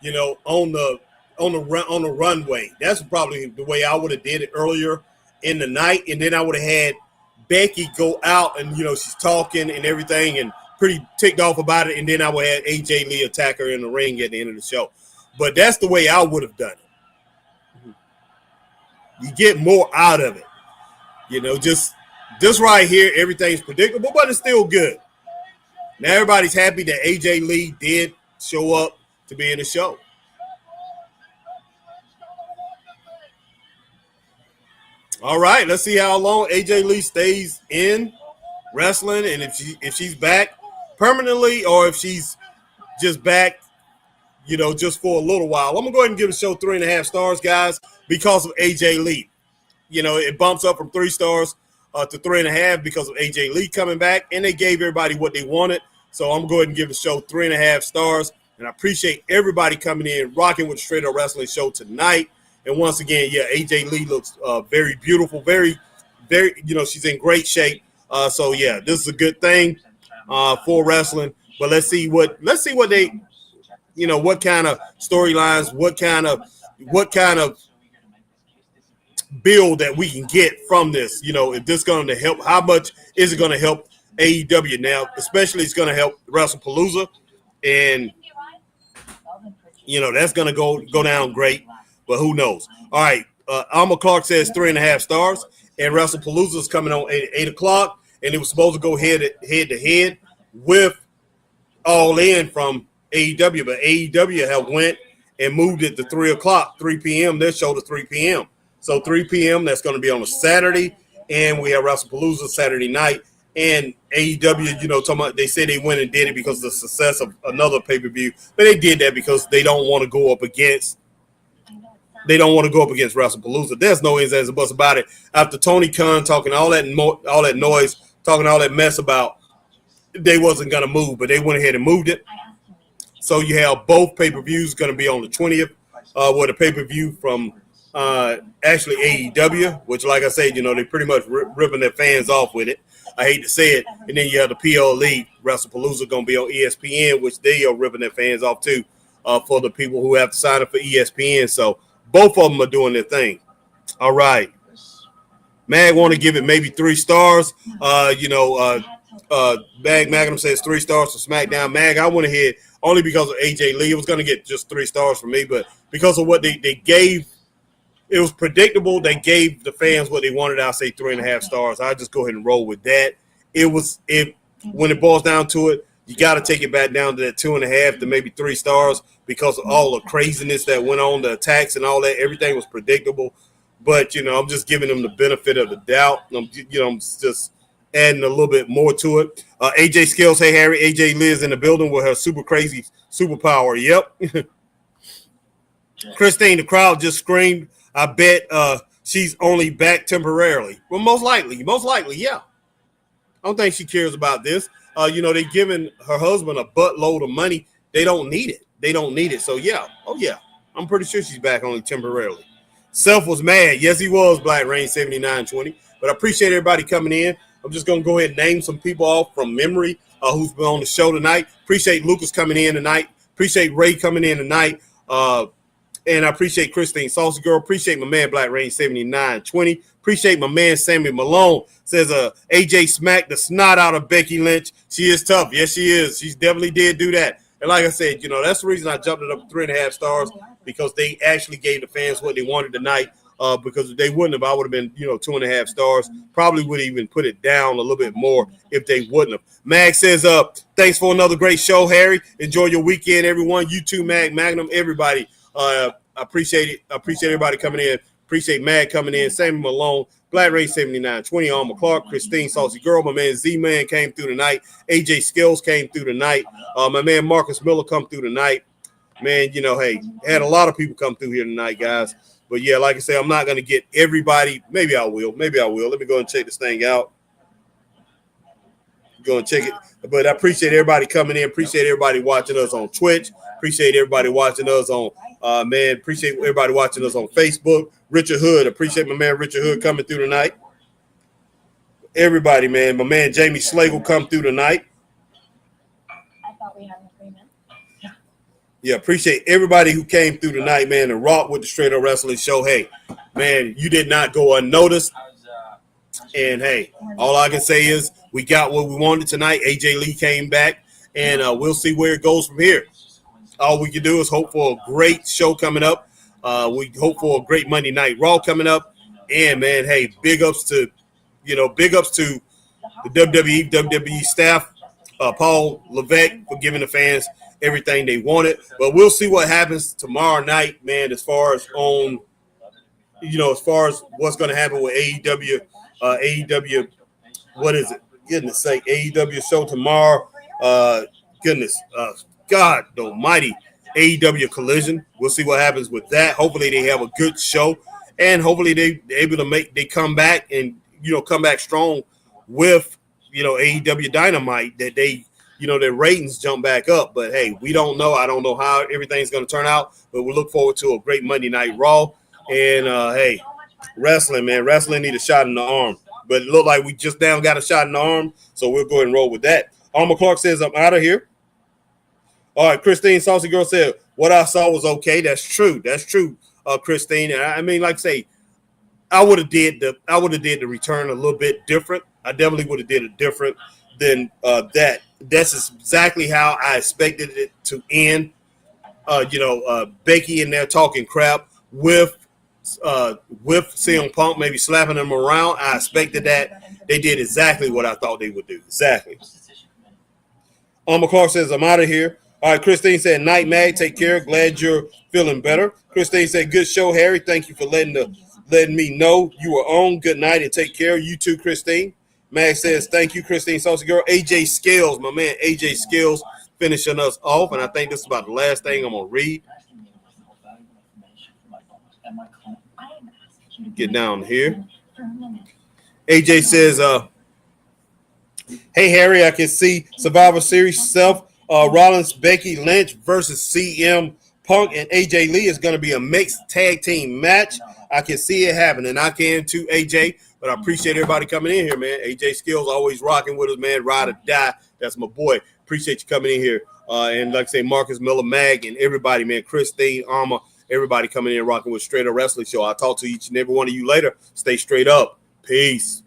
You know, on the runway. That's probably the way I would have did it earlier in the night, and then I would have had Becky go out and she's talking and everything and pretty ticked off about it, and then I would have AJ Lee attack her in the ring at the end of the show. But that's the way I would have done it. You get more out of it. Just right here, everything's predictable, but it's still good. Now everybody's happy that AJ Lee did show up to be in the show. All right, let's see how long AJ Lee stays in wrestling, and if she's back permanently or if she's just back, just for a little while. I'm gonna go ahead and give the show 3.5 stars, guys, because of AJ Lee. It bumps up from 3 stars to 3.5 because of AJ Lee coming back, and they gave everybody what they wanted. So I'm going to go ahead and give the show 3.5 stars. And I appreciate everybody coming in, rocking with the Straight Up Wrestling Show tonight. And once again, yeah, AJ Lee looks very beautiful, very, very, she's in great shape. So yeah, this is a good thing for wrestling. But let's see what they, what kind of storylines, what kind of build that we can get from this. If this is going to help, how much is it going to help AEW now? Especially it's going to help WrestlePalooza, and that's going to go down great. But who knows? All right, Alma Clark says 3.5 stars, and WrestlePalooza is coming on at 8 o'clock, and it was supposed to go head to head with All In from AEW, but AEW have went and moved it to 3 o'clock, 3 p.m. Their show to 3 p.m. So 3 p.m. that's going to be on a Saturday, and we have WrestlePalooza Saturday night. And AEW, talking about, they said they went and did it because of the success of another pay-per-view, but they did that because they don't want to go up against WrestlePalooza. There's no ifs, ands, and buts about it. After Tony Khan talking all that noise, talking all that mess about they wasn't going to move, but they went ahead and moved it. So you have both pay-per-views going to be on the 20th, with a pay-per-view from actually AEW, which, like I said, they pretty much ripping their fans off with it. I hate to say it. And then you have the PLE, WrestlePalooza, going to be on ESPN, which they are ripping their fans off too, for the people who have to sign up for ESPN. So both of them are doing their thing. All right. Mag want to give it maybe 3 stars. Mag Magnum says 3 stars for SmackDown. Mag, I went ahead only because of AJ Lee. It was going to get just 3 stars for me, but because of what they gave, it was predictable. They gave the fans what they wanted. I'll say 3.5 stars. I'll just go ahead and roll with that. When it boils down to it, you got to take it back down to that 2.5 to maybe 3 stars because of all the craziness that went on, the attacks and all that. Everything was predictable. But, I'm just giving them the benefit of the doubt. I'm just adding a little bit more to it. AJ Skills, hey, Harry. AJ lives in the building with her super crazy superpower. Yep. Christine, the crowd just screamed. I bet she's only back temporarily. Well, most likely, yeah. I don't think she cares about this. They're giving her husband a buttload of money. They don't need it. So, yeah. Oh, yeah. I'm pretty sure she's back only temporarily. Self was mad. Yes, he was, Black Rain 7920. But I appreciate everybody coming in. I'm just going to go ahead and name some people off from memory who's been on the show tonight. Appreciate Lucas coming in tonight. Appreciate Ray coming in tonight. And I appreciate Christine Saucy Girl. Appreciate my man Black Rain 7920. Appreciate my man Sammy Malone. Says AJ smacked the snot out of Becky Lynch. She is tough. Yes, she is. She definitely did do that. And like I said, that's the reason I jumped it up 3.5 stars, because they actually gave the fans what they wanted tonight. Because if they wouldn't have, I would have been, 2.5 stars. Probably would even put it down a little bit more if they wouldn't have. Mag says, thanks for another great show, Harry. Enjoy your weekend, everyone. You too, Mag, Magnum, everybody. I appreciate it. I appreciate everybody coming in. Appreciate Mag coming in. Sammy Malone, Glad Ray 7920, Alma Clark, Christine Saucy Girl, my man Z-Man came through tonight. AJ Skills came through tonight. My man Marcus Miller come through tonight. Man, hey, had a lot of people come through here tonight, guys. But yeah, like I say, I'm not going to get everybody. Maybe I will. Let me go and check this thing out. Go and check it. But I appreciate everybody coming in. Appreciate everybody watching us on Twitch. Appreciate everybody watching us on, appreciate everybody watching us on Facebook. Richard Hood. Appreciate my man Richard Hood coming through tonight. Everybody, man. My man Jamie Slagle come through tonight. I thought we had an agreement. Yeah, appreciate everybody who came through tonight, man, and rock with the Straight Up Wrestling Show. Hey, man, you did not go unnoticed. And, hey, all I can say is we got what we wanted tonight. AJ Lee came back, and we'll see where it goes from here. All we can do is hope for a great show coming up. We hope for a great Monday Night Raw coming up. And, man, hey, big ups to the WWE staff, Paul Levesque for giving the fans everything they wanted. But we'll see what happens tomorrow night, man, as far as what's going to happen with AEW. AEW, what is it? Goodness sake, AEW show tomorrow. God almighty, AEW Collision. We'll see what happens with that. Hopefully they have a good show, and hopefully they able to they come back and come back strong with AEW Dynamite, that they their ratings jump back up. But hey, we don't know. I don't know how everything's going to turn out, but we look forward to a great Monday Night Raw. And hey, wrestling, man, wrestling need a shot in the arm, but it looked like we just now got a shot in the arm, so we'll go ahead and roll with that. Alma Clark says I'm out of here. All right, Christine Saucy Girl said what I saw was okay. That's true, Christine. And I mean, like I say, I would have did the return a little bit different. I definitely would have did it different than that. That's exactly how I expected it to end. Becky in there talking crap with CM Punk, maybe slapping him around. I expected that. They did exactly what I thought they would do. Exactly. Alma Clark says, I'm out of here. All right, Christine said, night, Mag. Take care. Glad you're feeling better. Christine said, good show, Harry. Thank you for letting me know you were on. Good night and take care. You too, Christine. Mag says, thank you, Christine Saucy Girl. AJ Scales, my man, AJ Scales finishing us off. And I think this is about the last thing I'm going to read. Get down here. AJ says, hey, Harry, I can see Survivor Series self. Rollins, Becky Lynch versus CM Punk and AJ Lee is going to be a mixed tag team match. I can see it happening. I can too, AJ. But I appreciate everybody coming in here, man. AJ Skills always rocking with us, man. Ride or die. That's my boy. Appreciate you coming in here. And like I say, Marcus Miller, Mag, and everybody, man. Christine, Alma, everybody coming in rocking with Straight Up Wrestling Show. I'll talk to each and every one of you later. Stay straight up. Peace.